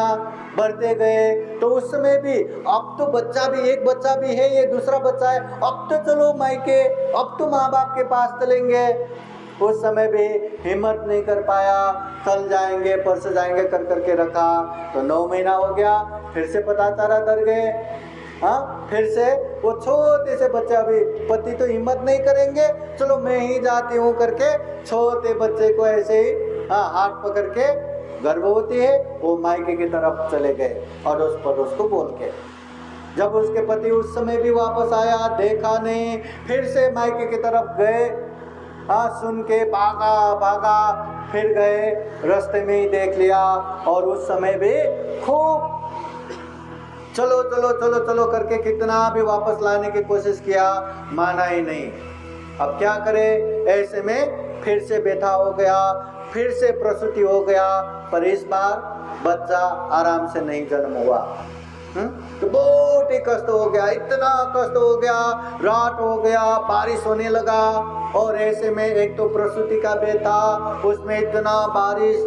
बढ़ते गए, तो उस समय भी अब तो बच्चा भी, एक बच्चा भी है, ये दूसरा बच्चा है, अब तो चलो मायके, अब तो माँ बाप के पास चलेंगे। उस समय भी हिम्मत नहीं कर पाया, कल जाएंगे परसों जाएंगे कर करके रखा, तो 9 महीना हो गया, फिर से पता चला, डर गए। हाँ, फिर से वो छोटे से बच्चे, अभी पति तो हिम्मत नहीं करेंगे, चलो मैं ही जाती हूँ करके छोटे बच्चे को ऐसे ही हाथ पकड़ के, गर्भवती है, वो मायके की तरफ चले गए अड़ोस पड़ोस को बोल के। जब उसके पति उस समय भी वापस आया, देखा नहीं, फिर से मायके की तरफ गए, सुन के भागा, फिर गए, रास्ते में ही देख लिया, और उस समय भी खूब चलो चलो चलो चलो करके कितना भी वापस लाने की कोशिश किया, माना ही नहीं। अब क्या करे, ऐसे में फिर से बेटा हो गया, फिर से प्रसूति हो गया, पर इस बार बच्चा आराम से नहीं जन्म हुआ। तो बहुत ही कष्ट हो गया, इतना कष्ट हो गया, रात हो गया, बारिश होने लगा, और ऐसे में एक तो प्रसूति का बेटा, उसमें इतना बारिश,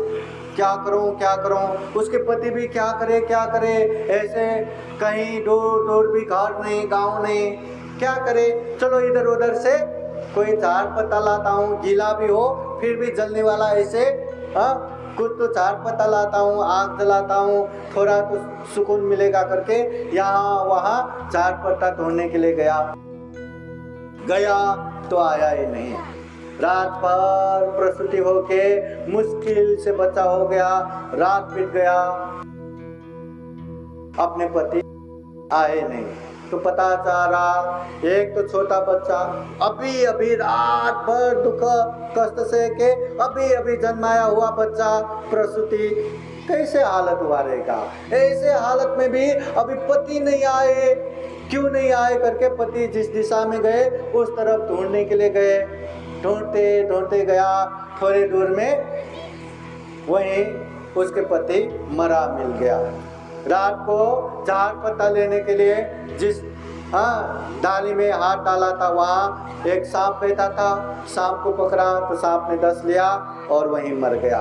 क्या करूं, उसके पति भी क्या करे, ऐसे कहीं दूर भी घर नहीं, गांव नहीं, क्या करे, चलो इधर उधर से कोई झाड़ पत्ता लाता हूँ, गीला भी हो फिर भी जलने वाला, ऐसे कुछ तो झाड़ पत्ता लाता हूँ, आग जलाता हूँ, थोड़ा तो सुकून मिलेगा करके यहाँ वहाँ झाड़ पत्ता ढूंढने के लिए गया तो आया ही नहीं। रात भर प्रसूति होके मुश्किल से बच्चा हो गया, रात बीत गया, अपने पति आए नहीं, तो पता चला एक तो छोटा बच्चा अभी रात भर दुख कष्ट से के अभी जन्माया हुआ बच्चा, प्रसूति कैसे हालत हुआ रहेगा। ऐसे हालत में भी अभी पति नहीं आए, क्यों नहीं आए करके पति जिस दिशा में गए उस तरफ ढूंढने के लिए गए, ढूंढते गया, थोड़ी दूर में वहीं उसके पति मरा मिल गया। रात को झाड़ पत्ता लेने के लिए जिस डाली में हाथ डाला था, वहाँ एक सांप बैठा था, सांप को पकड़ा तो सांप ने डस लिया और वहीं मर गया।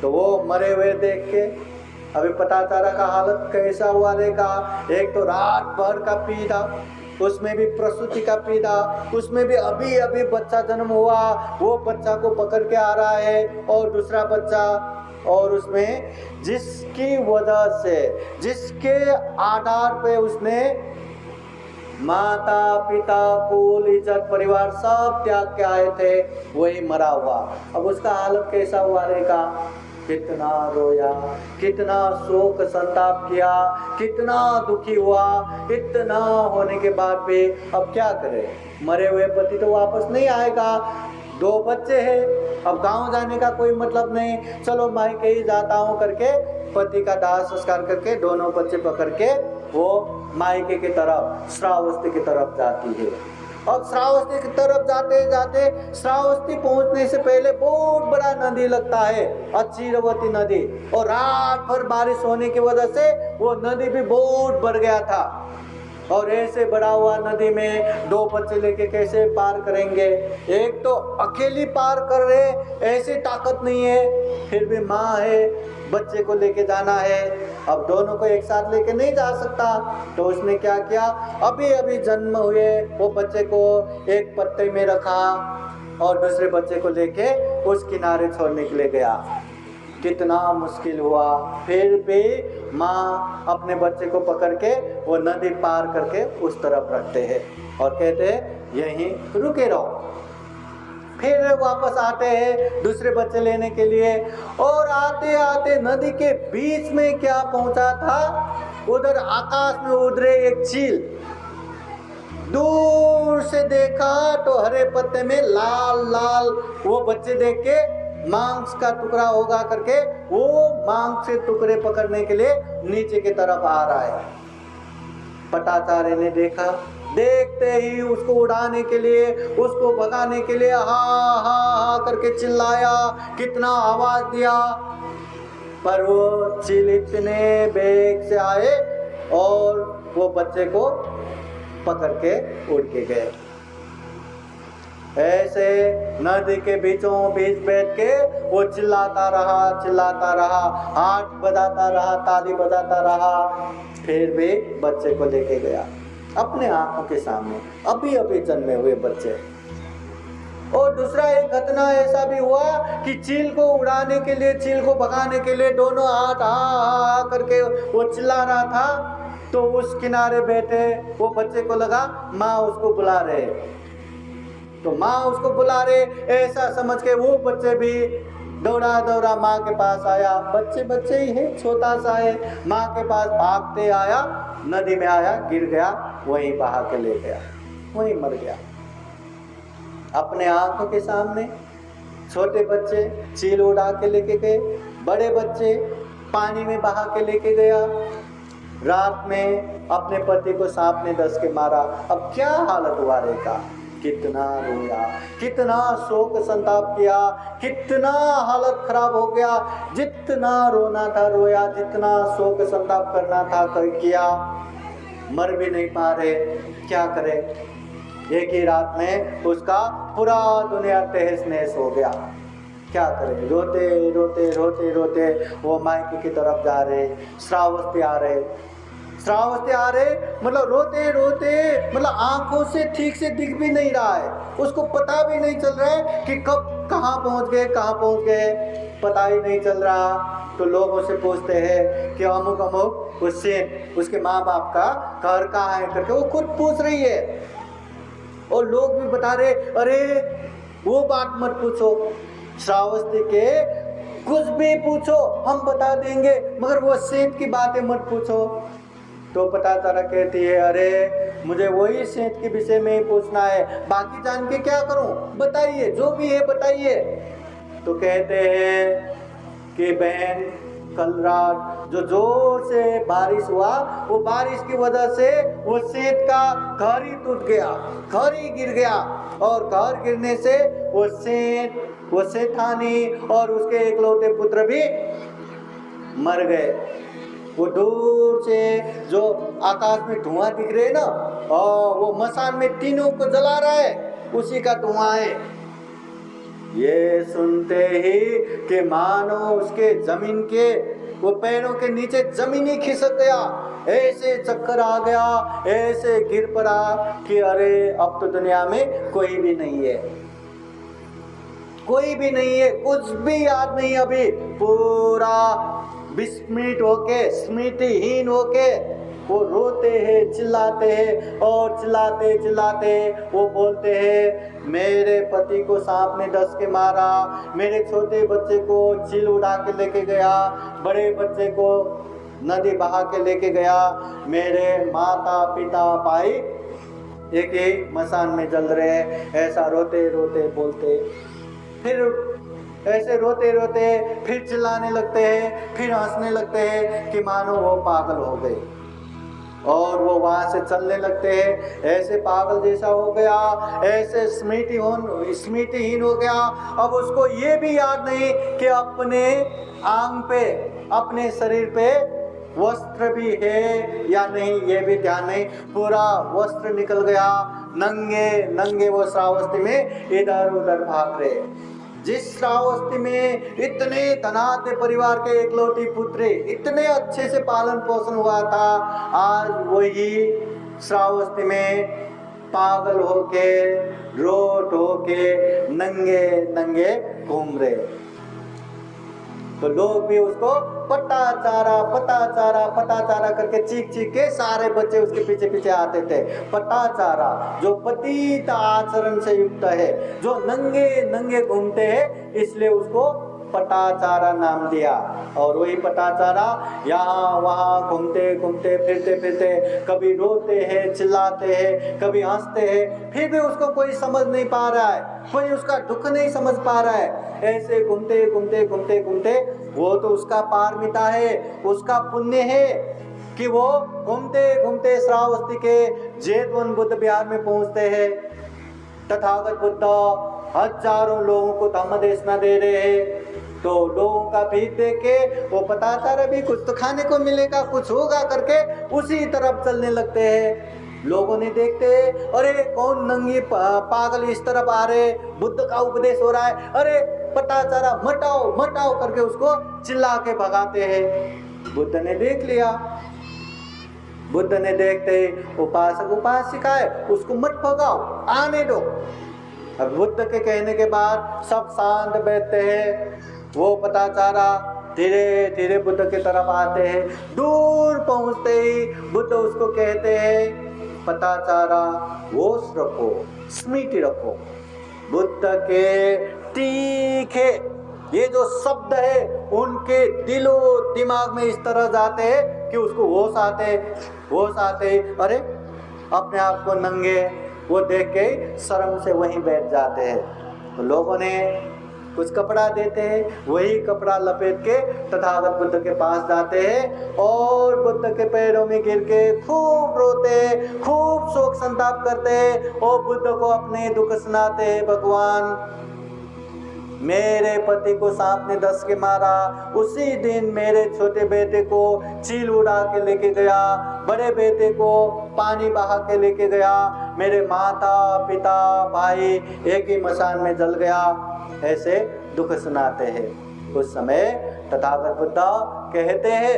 तो वो मरे हुए देख के अभी पता चला का हालत कैसा हुआ रहेगा। एक तो रात भर का पीड़ा, उसमें भी प्रसूति का पीड़ा, उसमें भी अभी बच्चा जन्म हुआ, वो बच्चा को पकड़ के आ रहा है, और दूसरा बच्चा, और उसमें जिसकी वजह से, जिसके आधार पे उसने माता पिता कुल इज्जत परिवार सब त्याग के आए थे, वही मरा हुआ। अब उसका हालत कैसा हुआ रहेगा। कितना रोया, कितना शोक संताप किया, कितना दुखी हुआ, इतना होने के बाद भी अब क्या करे, मरे हुए पति तो वापस नहीं आएगा, 2 बच्चे हैं, अब गांव जाने का कोई मतलब नहीं, चलो मायके ही जाता हूँ करके पति का दाह संस्कार करके दोनों बच्चे पकड़ के वो मायके की तरफ श्रावस्ती की तरफ जाती है। अब श्रावस्ती की तरफ जाते जाते श्रावस्ती पहुंचने से पहले बहुत बड़ा नदी लगता है, अच्छीरवती नदी, और रात भर बारिश होने की वजह से वो नदी भी बहुत बढ़ गया था। और ऐसे बढ़ा हुआ नदी में 2 बच्चे लेके कैसे पार करेंगे? एक तो अकेली पार कर रहे, ऐसी ताकत नहीं है, फिर भी माँ है, बच्चे को लेके जाना है, अब दोनों को एक साथ लेके नहीं जा सकता। तो उसने क्या किया, अभी अभी जन्म हुए वो बच्चे को एक पत्ते में रखा और दूसरे बच्चे को लेके उस किनारे छोड़ने के लिए गया। कितना मुश्किल हुआ, फिर भी माँ अपने बच्चे को पकड़ के वो नदी पार करके उस तरफ रखते हैं और कहते हैं यहीं रुके रहो। फिर वापस आते हैं दूसरे बच्चे लेने के लिए, और आते आते नदी के बीच में क्या पहुंचा था, उधर आकाश में उड़ रहे एक चील। दूर से देखा तो हरे पत्ते में लाल लाल वो बच्चे देख के मांस का टुकड़ा होगा करके वो मांस से टुकड़े पकड़ने के लिए नीचे की तरफ आ रहा है। पटाचार्य ने देखा, देखते ही उसको उड़ाने के लिए, उसको भगाने के लिए हा हा हा करके चिल्लाया, कितना आवाज दिया, पर वो चील इतने बेग से आए और वो बच्चे को पकड़ के उड़ के गए। ऐसे नदी के बीचों बीच बैठ के वो चिल्लाता रहा, हाथ बजाता रहा, ताली बजाता रहा, फिर भी बच्चे को लेके गया अपने आंखों के सामने, अभी अभी जन्मे हुए बच्चे। और दूसरा एक घटना ऐसा भी हुआ कि चील को उड़ाने के लिए, चील को भगाने के लिए दोनों हाथ हा करके वो चिल्ला रहा था, तो उस किनारे बैठे वो बच्चे को लगा माँ उसको बुला रहे, तो माँ उसको बुला रहे, ऐसा समझ के वो बच्चे भी दौड़ा दौड़ा माँ के पास आया। बच्चे ही है, छोटा सा है, माँ के पास भागते आया, नदी में आया, गिर गया, वहीं बहा के ले गया, वहीं मर गया। अपने आंखों के सामने छोटे बच्चे चील उड़ा के लेके गए, बड़े बच्चे पानी में बहा के लेके गया, रात में अपने पति को सांप ने डस के मारा। अब क्या हालत हुआ रहेगा, कितना रोया, कितना शोक संताप किया, कितना हालत खराब हो गया, जितना रोना था रोया, जितना शोक संताप करना था किया, मर भी नहीं पा रहे, क्या करे। एक ही रात में उसका पूरा दुनिया तहस नहस हो गया, क्या करे। रोते रोते रोते रोते वो मायके की तरफ जा रहे, श्रावस्ती आ रहे, मतलब रोते रोते, मतलब आंखों से ठीक से दिख भी नहीं रहा है, उसको पता भी नहीं चल रहा है कि कब कहाँ पहुँच गए, पता ही नहीं चल रहा। तो लोगों से पूछते हैं कि अमुक अमुक उससे उसके माँ बाप का घर कहाँ है करके, वो खुद पूछ रही है, और लोग भी बता रहे अरे वो बात मत पूछो, श्रावस्ती के कुछ भी पूछो हम बता देंगे, मगर वो सेठ की बातें मत पूछो। तो पटाचारा कहती है अरे मुझे वही सेठ के विषय में ही पूछना है, बाकी जान के क्या करूं, बताइए जो भी है बताइए। तो कहते हैं कि बहन कल रात जो जोर से बारिश हुआ, वो बारिश की वजह से वो सेठ का घर ही टूट गया, घर ही गिर गया, और घर गिरने से वो सेठानी और उसके इकलौते पुत्र भी मर गए। वो दूर से जो आकाश में धुआं दिख रहे ना, और वो मसान में तीनों को जला रहा है, उसी का धुआं है। ये सुनते ही कि मानो उसके जमीन के वो पैरों के नीचे जमीन ही खिसक गया, ऐसे चक्कर आ गया, ऐसे गिर पड़ा कि अरे अब तो दुनिया में कोई भी नहीं है, कुछ भी याद नहीं, अभी पूरा विस्मृत होके, स्मृतिहीन होके वो रोते हैं, चिल्लाते हैं, और चिल्लाते चिल्लाते वो बोलते हैं मेरे पति को सांप ने डस के मारा, मेरे छोटे बच्चे को चील उड़ा के लेके गया, बड़े बच्चे को नदी बहा के लेके गया, मेरे माता पिता भाई एक ही मसान में जल रहे हैं, ऐसा रोते रोते बोलते। फिर ऐसे रोते रोते फिर चिल्लाने लगते हैं, फिर हंसने लगते हैं कि मानो वो पागल हो गए, और वो वहां से चलने लगते हैं। ऐसे पागल जैसा हो गया, ऐसे स्मृतिहीन हो गया। अब उसको ये भी याद नहीं कि अपने आंग पे, अपने शरीर पे वस्त्र भी है या नहीं, ये भी ध्यान नहीं। पूरा वस्त्र निकल गया, नंगे नंगे वो श्रावस्ती में इधर उधर भाग रहे। जिस श्रावस्ती में इतने धनाढ्य परिवार के एकलौती पुत्री, इतने अच्छे से पालन पोषण हुआ था, आज वही श्रावस्ती में पागल होके, रोट होके, नंगे नंगे घूम रहे। तो लोग भी उसको पता चारा करके चीख चीख के सारे बच्चे उसके पीछे पीछे आते थे। पता चारा जो पतित आचरण से युक्त है, जो नंगे नंगे घूमते हैं, इसलिए उसको पटाचारा नाम दिया। और वही पटाचारा यहाँ वहाँ घूमते घूमते फिरते फिरते कभी रोते हैं, चिल्लाते हैं, कभी हंसते हैं, फिर भी उसको कोई समझ नहीं पा रहा है, कोई उसका दुख नहीं समझ पा रहा है। ऐसे घूमते घूमते घूमते घूमते वो तो उसका पारमिता है, उसका पुण्य है कि वो घूमते घूमते श्रावस्ती के जेतवन बुद्ध विहार में पहुंचते हैं। तथागत बुद्ध हजारों लोगों को धम्म देशना दे रहे हैं। तो लोगों का भीड़ देख के वो पताचारा भी कुछ तो खाने को मिलेगा, कुछ होगा करके उसी तरफ चलने लगते हैं। लोगों ने देखते हैं, अरे कौन नंगी पागल इस तरफ आ रहे, बुद्ध का उपदेश हो रहा है, अरे पताचारा मटाओ मटाओ करके उसको चिल्ला के भगाते हैं। बुद्ध ने देख लिया, बुद्ध ने देखते ही उपासक उपासिकाएं उसको मत भगाओ, आने दो। अब बुद्ध के कहने के बाद सब शांत बैठते हैं। वो पताचारा धीरे धीरे बुद्ध की तरफ आते हैं। दूर पहुंचते ही बुद्ध उसको कहते हैं, पताचारा होश रखो, स्मृति रखो। बुद्ध के तीखे ये जो शब्द है उनके दिलो दिमाग में इस तरह जाते हैं कि उसको होश आते अरे अपने आप को नंगे वो देख के शर्म से वहीं बैठ जाते हैं। तो लोगों ने कुछ कपड़ा देते हैं, वही कपड़ा लपेट के तथागत बुद्ध के पास जाते हैं और बुद्ध के पैरों में गिर के खूब रोते, खूब शोक संताप करते और बुद्ध को अपने दुख सुनाते हैं। भगवान, मेरे पति को सांप ने डस के मारा, उसी दिन मेरे छोटे बेटे को चील उड़ा के लेके गया, बड़े बेटे को पानी बहा के लेके गया, मेरे माता पिता भाई एक ही मसान में जल गया। ऐसे दुख सुनाते हैं। उस समय तथागत बुद्ध कहते हैं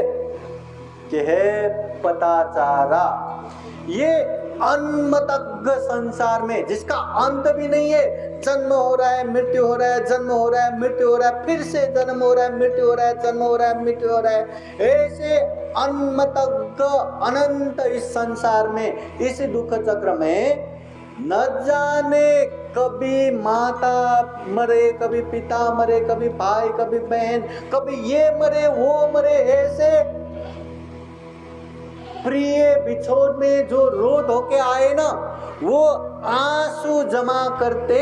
कि हे पताचारा, ये अनमतज्ञ संसार में जिसका अंत भी नहीं है, जन्म हो रहा है, मृत्यु हो रहा है, जन्म हो रहा है, मृत्यु हो रहा है, फिर से जन्म हो रहा है, मृत्यु हो रहा है, जन्म हो रहा है, मृत्यु हो रहा है, ऐसे अनमतज्ञ अनंत इस संसार में, इस दुख चक्र में न जाने कभी माता मरे, कभी पिता मरे, कभी भाई, कभी बहन, कभी ये मरे वो मरे। ऐसे प्रिय बिछोड़ में जो रोध होके आए ना, वो आंसू जमा करते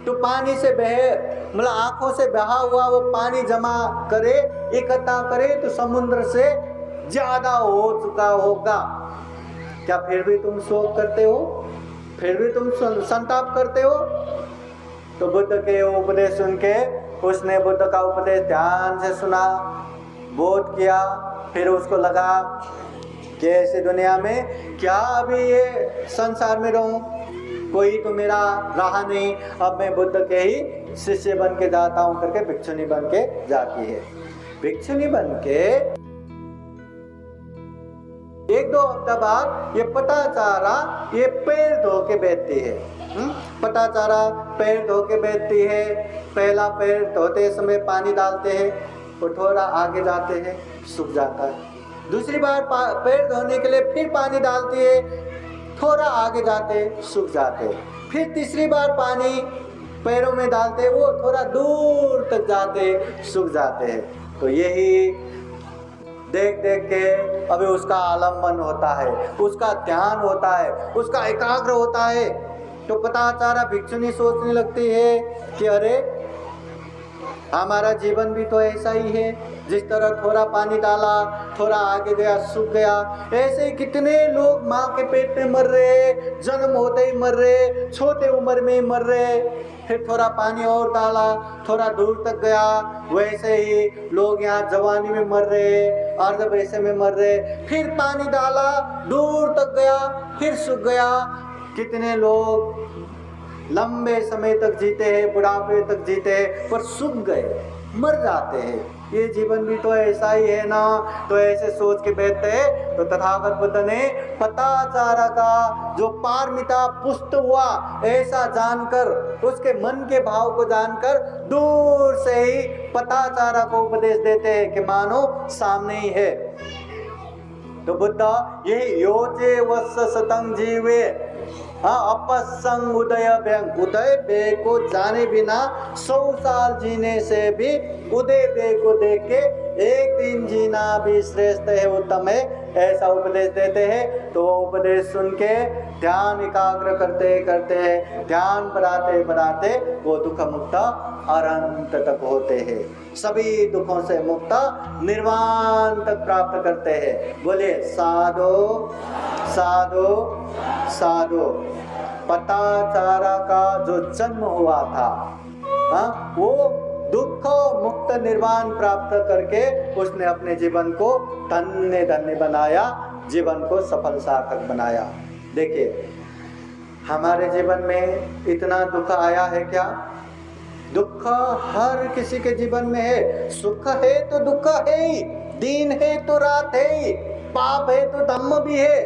तो पानी से बहे, मतलब आंखों से बहा हुआ वो पानी जमा करे, इकट्ठा करे तो समुद्र से ज्यादा हो चुका होगा। क्या फिर भी तुम शोक करते हो, फिर भी तुम संताप करते हो? तो बुद्ध के उपदेश सुन के उसने बुद्ध का उपदेश ध्यान से सुना, बोध किया। फिर उसको लगा कि ऐसी दुनिया में क्या अभी ये संसार में रहूं, कोई तो मेरा रहा नहीं, अब मैं बुद्ध के ही शिष्य बन के जाता हूं करके भिक्षुनी बन के जाती है। भिक्षुनी बन के एक दो हफ्ता बाद ये पताचारा ये पैर धो के बैठती है। पताचारा पैर धो के बैठती है। पहला पैर धोते समय पानी डालते हैं, वो थोड़ा आगे जाते हैं, सूख जाता है। दूसरी बार पैर धोने के लिए फिर पानी डालती है, थोड़ा आगे जाते, सूख जाते। फिर तीसरी बार पानी पैरों में डालते, वो थोड़ा दूर तक जाते, सूख जाते हैं। तो यही देख देख के अभी उसका आलम्बन होता है, उसका ध्यान होता है, उसका एकाग्र होता है। तो पताचारा भिक्षुनी सोचने लगती है कि अरे हमारा जीवन भी तो ऐसा ही है, जिस तरह थोड़ा पानी डाला, थोड़ा आगे गया, सूख गया। ऐसे ही कितने लोग माँ के पेट में मर रहे, जन्म होते ही मर रहे, छोटे उम्र में ही मर रहे, फिर थोड़ा पानी और डाला, थोड़ा दूर तक गया, वैसे ही लोग यहाँ जवानी में मर रहे, अर्ध वैसे में मर रहे, फिर पानी डाला, दूर तक गया, फिर सूख गया। कितने लोग लंबे समय तक जीते हैं, बुढ़ापे तक जीते हैं, पर सूख गए, मर जाते हैं। ये जीवन भी तो ऐसा ही है ना। तो ऐसे सोच के बैठते हैं। तो तथागत बुद्ध ने पताचारा का जो पारमिता पुष्ट हुआ ऐसा जानकर, उसके मन के भाव को जानकर दूर से ही पताचारा को उपदेश देते हैं कि मानो सामने ही है। तो बुद्ध यही योचे वत्स शतं जीवे, अपसंग उदय व्यंग, उदय व्यय को जाने बिना 100 साल जीने से भी उदय व्यय को देख के एक दिन जीना भी श्रेष्ठ है, उत्तम है, ऐसा उपदेश देते हैं। तो उपदेश सुन के ध्यान एकाग्र करते करते, ध्यान बढ़ाते बढ़ाते वो दुख मुक्त अनंत तक होते हैं, सभी दुखों से मुक्त निर्वाण तक प्राप्त करते हैं। बोले साधो साधो साधो। पताचारा का जो जन्म हुआ था, वो दुख मुक्त निर्वाण प्राप्त करके उसने अपने जीवन को धन्य धन्य बनाया, जीवन को सफल सार्थक बनाया। देखिए हमारे जीवन में इतना दुख आया है क्या? दुख हर किसी के जीवन में है। सुख है तो दुख है ही, दिन है तो रात है ही, पाप है तो धम्म भी है।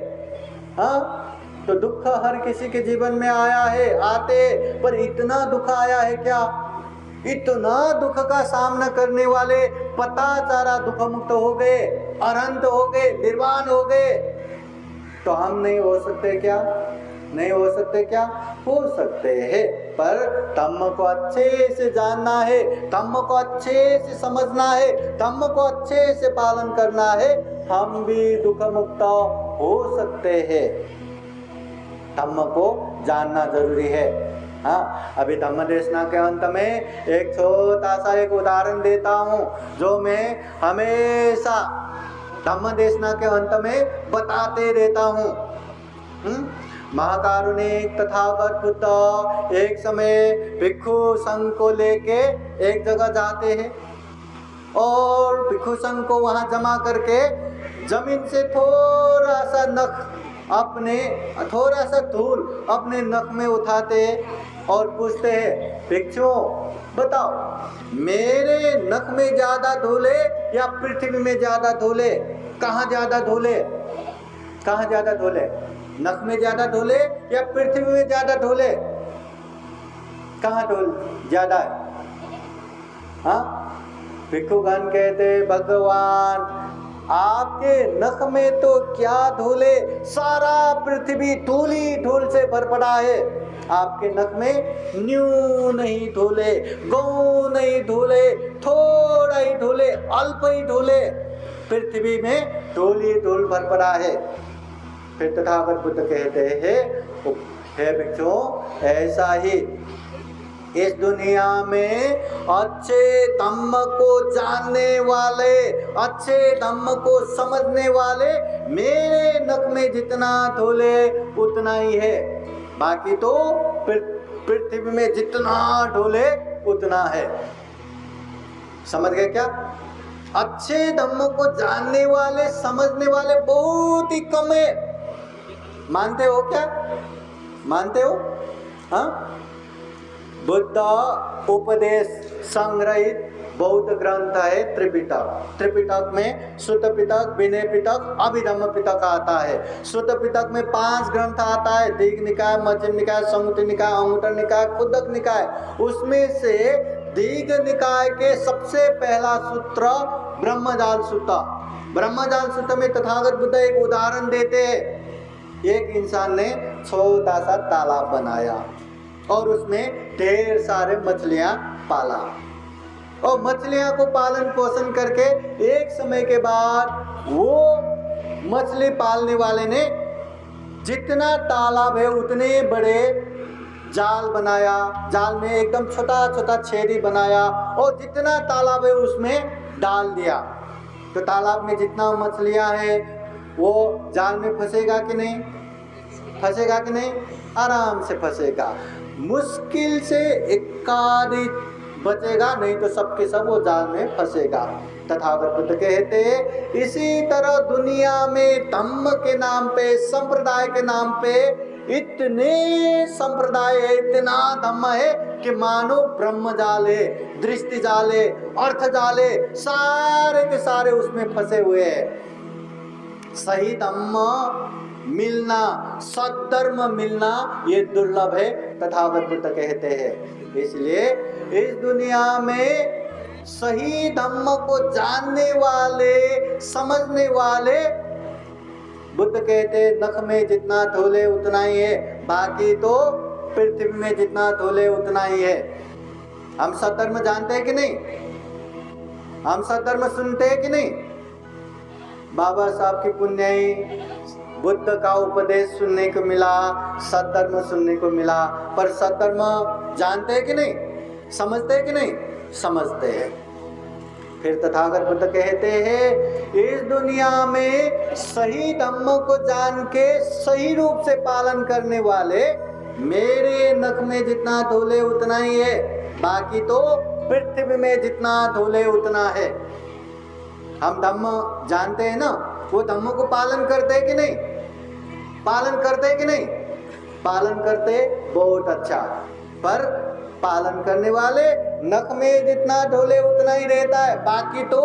हाँ, तो दुख हर किसी के जीवन में आया है, आते, पर इतना दुख आया है क्या? इतना दुख का सामना करने वाले पताचारा दुख मुक्त हो गए, अनंत हो गए, निर्वाण हो गए। तो हम नहीं हो सकते क्या? नहीं हो सकते क्या? हो सकते हैं, पर धम्म को अच्छे से जानना है, धम्म को अच्छे से समझना है, धम्म को अच्छे से पालन करना है। हम भी दुख मुक्त हो सकते हैं, धम्म को जानना जरूरी है। हाँ, अभी धम्म देशना के अंत में एक छोटा सा एक उदाहरण देता हूँ, जो मैं हमेशा धम्म देशना के अंत में बताते रहता हूँ। महाकारुणिक तथागत बुद्ध एक समय भिक्षु संघ को लेके एक जगह जाते हैं और भिक्षु संघ को वहां जमा करके जमीन से थोड़ा सा नख, अपने थोड़ा सा धूल अपने नख में उठाते हैं और पूछते हैं, भिक्षुओं बताओ मेरे नख में ज्यादा धूल है या पृथ्वी में ज्यादा धूल है? कहाँ ज्यादा धूल है? कहाँ ज्यादा धूल है? नख में ज्यादा धूल है या पृथ्वी में ज्यादा धूल है? कहाँ धूल ज्यादा है? हाँ, भिक्षुगण कहते, भगवान आपके नख में तो क्या धूल है, सारा पृथ्वी धूल ही धूल से भर पड़ा है। आपके नख में न्यू नहीं धूल है, गौ नहीं धूल है, थोड़ा ही धूल है, अल्प ही धूल है, पृथ्वी में धूल ही धूल भर पड़ा है। फिर तथागत बुद्ध कहते हैं, हे भिक्षुओं ऐसा ही इस दुनिया में अच्छे धम्म को जानने वाले, अच्छे धम्म को समझने वाले मेरे नख में जितना धूल है उतना ही है, बाकी तो पृथ्वी में जितना धूल है उतना है। समझ गए क्या? अच्छे धम्म को जानने वाले, समझने वाले बहुत ही कम है। मानते हो क्या? मानते हो? हाँ, बुद्ध उपदेश संग्रहित बौद्ध ग्रंथ है त्रिपिटक। त्रिपिटक में सुत्त पिटक, विनय पिटक, अभिधम्म पिटक आता है। सुत्त पिटक में 5 ग्रंथ आता है, दीघ निकाय, मध्यम निकाय, संयुक्त निकाय, अंगुत्तर निकाय, कुद्दक निकाय। उसमें से दीघ निकाय के सबसे पहला सूत्र ब्रह्मजाल सूत्र। ब्रह्मजाल सूत्र में तथागत बुद्ध एक उदाहरण देते हैं। एक इंसान ने छोटा सा तालाब बनाया और उसमें ढेर सारे मछलियां पाला। और मछलियां को पालन पोषण करके एक समय के बाद वो मछली पालने वाले ने जितना तालाब है उतने बड़े जाल बनाया, जाल में एकदम छोटा छोटा छेदी बनाया और जितना तालाब है उसमें डाल दिया। तो तालाब में जितना मछलियां हैं वो जाल में फंसेगा कि नहीं? फंसेगा कि नहीं? आराम से फंसेगा। मुश्किल से एकाधी बचेगा, नहीं तो सबके सब वो जाल में फंसेगा। तथागत बुद्ध कहते हैं इसी तरह दुनिया में धम्म के नाम पे, संप्रदाय के नाम पे इतने संप्रदाय है, इतना धम्म है कि मानो ब्रह्म जाल है, दृष्टि जाल है, अर्थ जाल है, सारे के सारे उसमें फंसे हुए हैं। सही धम्म मिलना, सद्धर्म मिलना ये दुर्लभ है, तथागत बुद्ध कहते हैं। इसलिए इस दुनिया में सही धम्म को जानने वाले, समझने वाले, बुद्ध कहते नख में जितना धूले उतना ही है, बाकी तो पृथ्वी में जितना धूले उतना ही है। हम सद्धर्म जानते हैं कि नहीं? हम सद्धर्म सुनते हैं कि नहीं? बाबा साहब की पुण्याई बुद्ध का उपदेश सुनने को मिला, सद्धर्म सुनने को मिला, पर सद्धर्म जानते हैं कि नहीं? समझते हैं कि नहीं? समझते हैं। फिर तथागत बुद्ध कहते हैं इस दुनिया में सही धम्म को जान के सही रूप से पालन करने वाले मेरे नख में जितना धूले उतना ही है, बाकी तो पृथ्वी में जितना धूले उतना है। हम धम्म जानते हैं ना, वो धम्म को पालन करते हैं कि नहीं? पालन करते हैं कि नहीं? पालन करते बहुत अच्छा, पर पालन करने वाले नख में जितना ढोले उतना ही रहता है, बाकी तो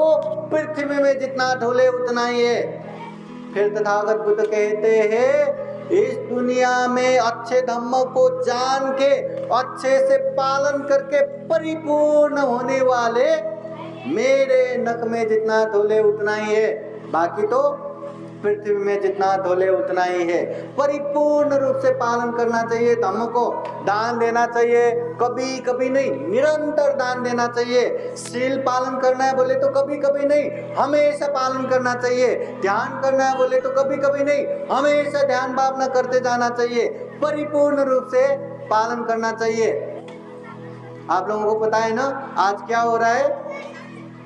पृथ्वी में जितना ढोले उतना ही है। फिर तथागत बुद्ध कहते हैं इस दुनिया में अच्छे धम्म को जान के अच्छे से पालन करके परिपूर्ण होने वाले मेरे नख में जितना ढोले उतना ही है, बाकी तो पृथ्वी में जितना धोले उतना ही है। परिपूर्ण रूप से पालन करना चाहिए धम्म को, दान देना चाहिए, कभी कभी नहीं, निरंतर दान देना चाहिए। शील पालन करना है बोले तो कभी कभी नहीं, हमेशा पालन करना चाहिए। ध्यान करना है बोले तो कभी कभी नहीं, हमेशा ध्यान भावना करते जाना चाहिए। परिपूर्ण रूप से पालन करना चाहिए। आप लोगों को पता है ना आज क्या हो रहा है?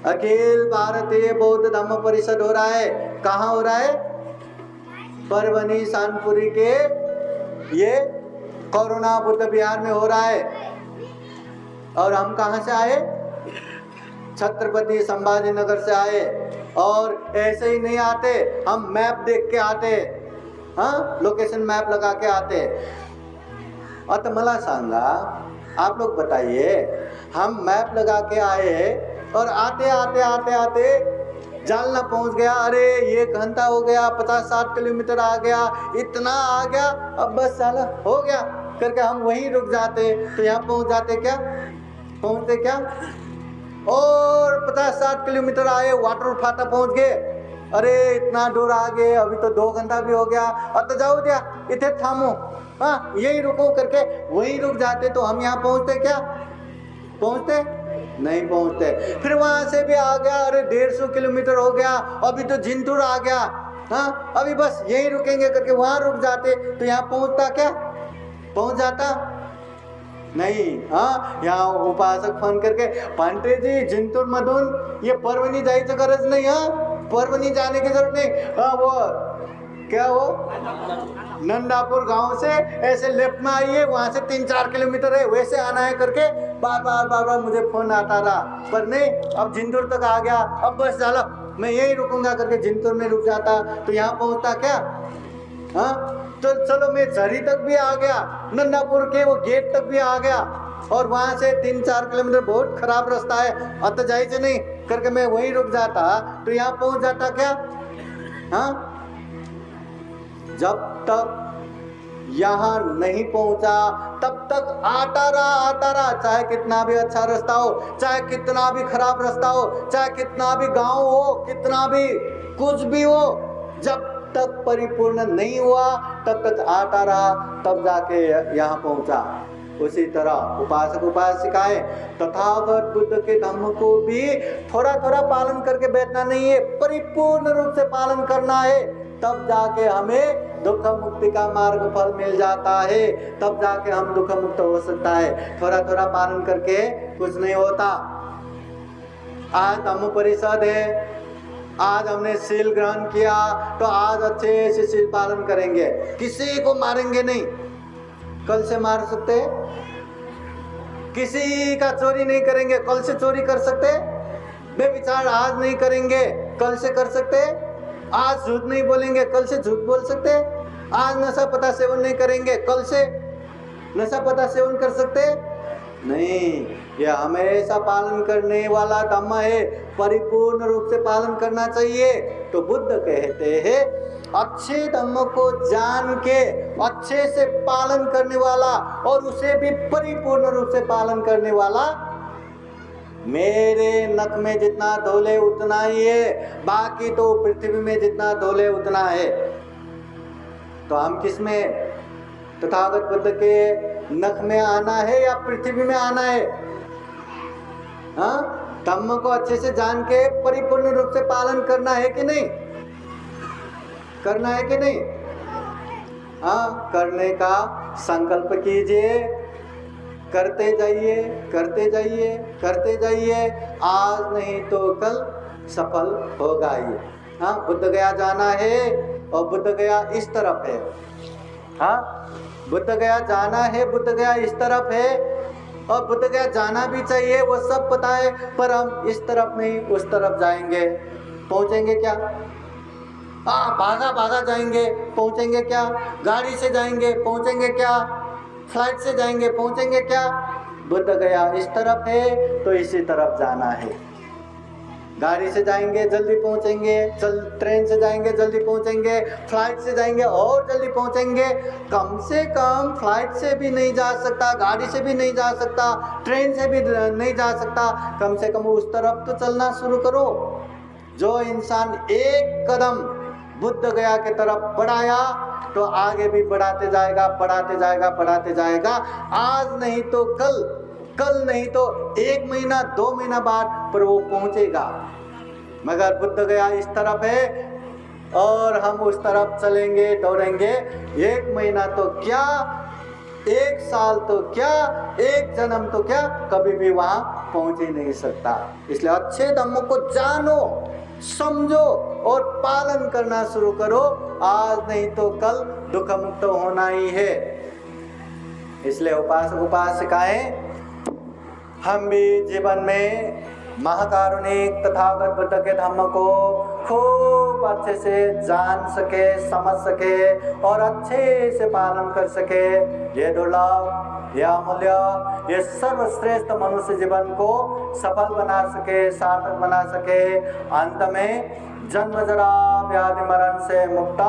अखिल भारतीय बौद्ध धम्म परिषद हो रहा है। कहाँ हो रहा है? परभनी शानपुरी के ये कोरोना बुद्ध विहार में हो रहा है। और हम कहाँ से आए? छत्रपति संभाजी नगर से आए। और ऐसे ही नहीं आते, हम मैप देख के आते, हाँ, लोकेशन मैप लगा के आते। अत मला सांगा, आप लोग बताइए, हम मैप लगा के आए और आते आते आते आते जालना पहुंच गया, अरे ये घंटा हो गया, 50-60 किलोमीटर आ गया, इतना आ गया, अब बस साला हो गया करके हम वहीं रुक जाते। तो यहाँ पहुंच जाते क्या? पहुंचते क्या? और 50-60 किलोमीटर आए, वाटर फाटा पहुंच गए, अरे इतना दूर आ गए, अभी तो 2 घंटा भी हो गया, अब तो जाओ दिया, इतने थामो, हाँ यही रुको करके वहीं रुक जाते। तो हम यहाँ पहुंचते क्या? पहुंचते नहीं पहुंचते। फिर वहां से भी आ गया, अरे 150 किलोमीटर हो गया, अभी तो जिंतूर आ गया, हाँ अभी बस यहीं रुकेंगे करके वहां रुक जाते। तो यहाँ पहुंचता क्या? पहुंच जाता नहीं। हाँ यहाँ उपासक फोन करके, पांडे जी जिंतूर मधून ये परभणी जायचं गरज नहीं, हाँ परभणी जाने की जरूरत नहीं, हाँ वो क्या वो नंदापुर गांव से ऐसे लेफ्ट में आइए, वहां से 3-4 किलोमीटर है, वैसे आना है करके बार बार मुझे फोन आता रहा। पर नहीं, अब जिंतूर तक आ गया, अब बस चलो मैं यहीं रुकूंगा करके जिंतूर में रुक जाता। तो यहाँ पहुंचता क्या? हाँ तो चलो मैं झरी तक भी आ गया, नंदापुर के वो गेट तक भी आ गया, और वहां से 3-4 किलोमीटर बहुत खराब रास्ता है, अत जायचं नहीं करके मैं वहीं रुक जाता। तो यहाँ पहुंच जाता क्या? हाँ जब तक यहाँ नहीं पहुंचा तब तक आता रहा, चाहे कितना भी अच्छा रास्ता हो, चाहे कितना भी खराब रास्ता हो, चाहे कितना भी गांव हो, कितना भी कुछ भी हो, जब तक परिपूर्ण नहीं हुआ तब तक आता रहा, तब जाके यहाँ पहुंचा। उसी तरह उपासक उपासिकाएं तथागत बुद्ध के धम्म को भी थोड़ा थोड़ा पालन करके बैठना नहीं है, परिपूर्ण रूप से पालन करना है। तब जाके हमें दुख मुक्ति का मार्ग फल मिल जाता है, तब जाके हम दुख मुक्त हो सकता है। थोड़ा थोड़ा पालन करके कुछ नहीं होता। आज धम्म परिषद है, आज हमने शील ग्रहण किया तो आज अच्छे से शील पालन करेंगे, किसी को मारेंगे नहीं। कल से मार सकते, किसी का चोरी नहीं करेंगे, कल से चोरी कर सकते। बेविचार आज नहीं करेंगे, कल से कर सकते। आज झूठ नहीं बोलेंगे, कल से झूठ बोल सकते। आज नशा पता सेवन नहीं करेंगे, कल से नशा पता सेवन कर सकते नहीं। यह हमेशा पालन करने वाला धम्म है, परिपूर्ण रूप से पालन करना चाहिए। तो बुद्ध कहते हैं अच्छे धम्म को जान के अच्छे से पालन करने वाला और उसे भी परिपूर्ण रूप से पालन करने वाला, मेरे नख में जितना धोले उतना ही है, बाकी तो पृथ्वी में जितना धोले उतना है। तो हम किस में, तथागत बुद्ध के नख में आना है या पृथ्वी में आना है? हाँ, धम्म को अच्छे से जान के परिपूर्ण रूप से पालन करना है कि नहीं? करना है कि नहीं? हाँ, करने का संकल्प कीजिए, करते जाइए, करते जाइए, करते जाइए। आज नहीं तो कल सफल होगा ये। हाँ, बुद्ध गया जाना है और बुद्ध गया इस तरफ है। हाँ, बुद्ध गया जाना है, बुद्ध गया इस तरफ है और बुद्ध गया जाना भी चाहिए, वो सब पता है। पर हम इस तरफ नहीं उस तरफ जाएंगे, पहुंचेंगे क्या? हाँ, भागा भागा जाएंगे, पहुंचेंगे क्या? गाड़ी से जाएंगे, पहुंचेंगे क्या? फ्लाइट से जाएंगे, पहुंचेंगे क्या? बुद्ध गया इस तरफ है तो इसी तरफ जाना है। गाड़ी से जाएंगे जल्दी पहुंचेंगे, ट्रेन से जाएंगे जल्दी पहुंचेंगे, फ्लाइट से जाएंगे और जल्दी पहुंचेंगे। कम से कम फ्लाइट से भी नहीं जा सकता, गाड़ी से भी नहीं जा सकता, ट्रेन से भी नहीं जा सकता, कम से कम उस तरफ तो चलना शुरू करो। जो इंसान एक कदम बुद्ध गया के तरफ बढ़ाया तो आगे भी बढ़ाते जाएगा, बढ़ाते जाएगा, बढ़ाते जाएगा। आज नहीं तो कल, कल नहीं तो 1 महीना 2 महीना बाद पर वो पहुंचेगा। मगर बुद्ध गया इस तरफ है और हम उस तरफ चलेंगे, दौड़ेंगे। 1 महीना तो क्या, 1 साल तो क्या, 1 जन्म तो क्या, कभी भी वहां पहुंच ही नहीं सकता। इसलिए अच्छे धम्मों को जानो, समझो और पालन करना शुरू करो। आज नहीं तो कल दुख मुक्त होना ही है। इसलिए उपासक उपासिकाएं हम भी जीवन में महाकारुणिक तथागत बुद्ध के धम्म को खूब अच्छे से जान सके, समझ सके और अच्छे से पालन कर सके। ये दुर्लभ, ये अमूल्य, ये सर्वश्रेष्ठ मनुष्य जीवन को सफल बना सके, सार्थक बना सके। अंत में जन्म जरा व्याधि मरण से मुक्त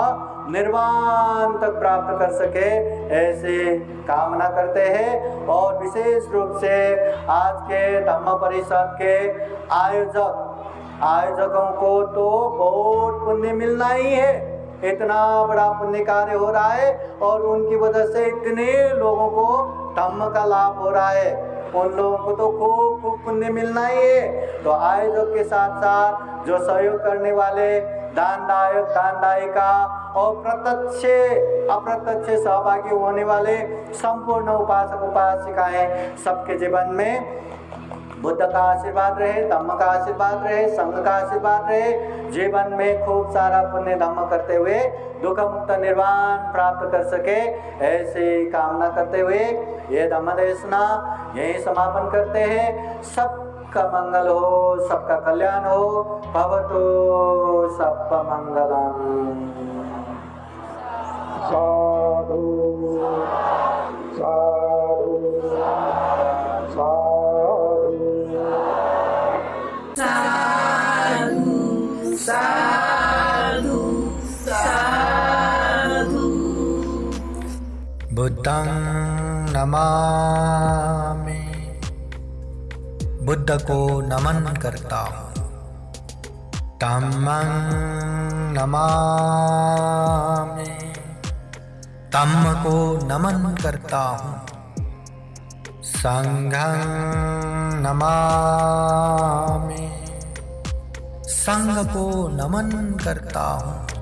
निर्वाण तक प्राप्त कर सके, ऐसी कामना करते हैं। और विशेष रूप से आज के धम्म परिषद के आयोजकों को तो बहुत पुण्य मिलना ही है। इतना बड़ा पुण्य कार्य हो रहा है और उनकी वजह से इतने लोगों को धम्म का लाभ हो रहा है। उन लोगों को तो खूब खूब पुण्य मिलना ही है। तो आयोजक के साथ साथ जो सहयोग करने वाले दानदायक, दानदायिका और प्रत्यक्ष अप्रत्यक्ष सहभागी होने वाले संपूर्ण उपासक उपासिकाएं, सबके जीवन में बुद्ध का आशीर्वाद रहे, धम्म का आशीर्वाद रहे, संघ का आशीर्वाद रहे। जीवन में खूब सारा पुण्य धम्म करते हुए दुख मुक्त निर्वाण प्राप्त कर सके, ऐसी कामना करते हुए ये धम्म देशना यही समापन करते हैं। सबका मंगल हो, सबका कल्याण हो। भवतु सबका मंगलम। साधु साधु साधु साधु साधु। बुद्धं नमामि, बुद्ध को नमन करता हूँ। धम्मं नमामि, धम्म को नमन करता हूँ। संघं नमामि। संघ को नमन करता हूँ।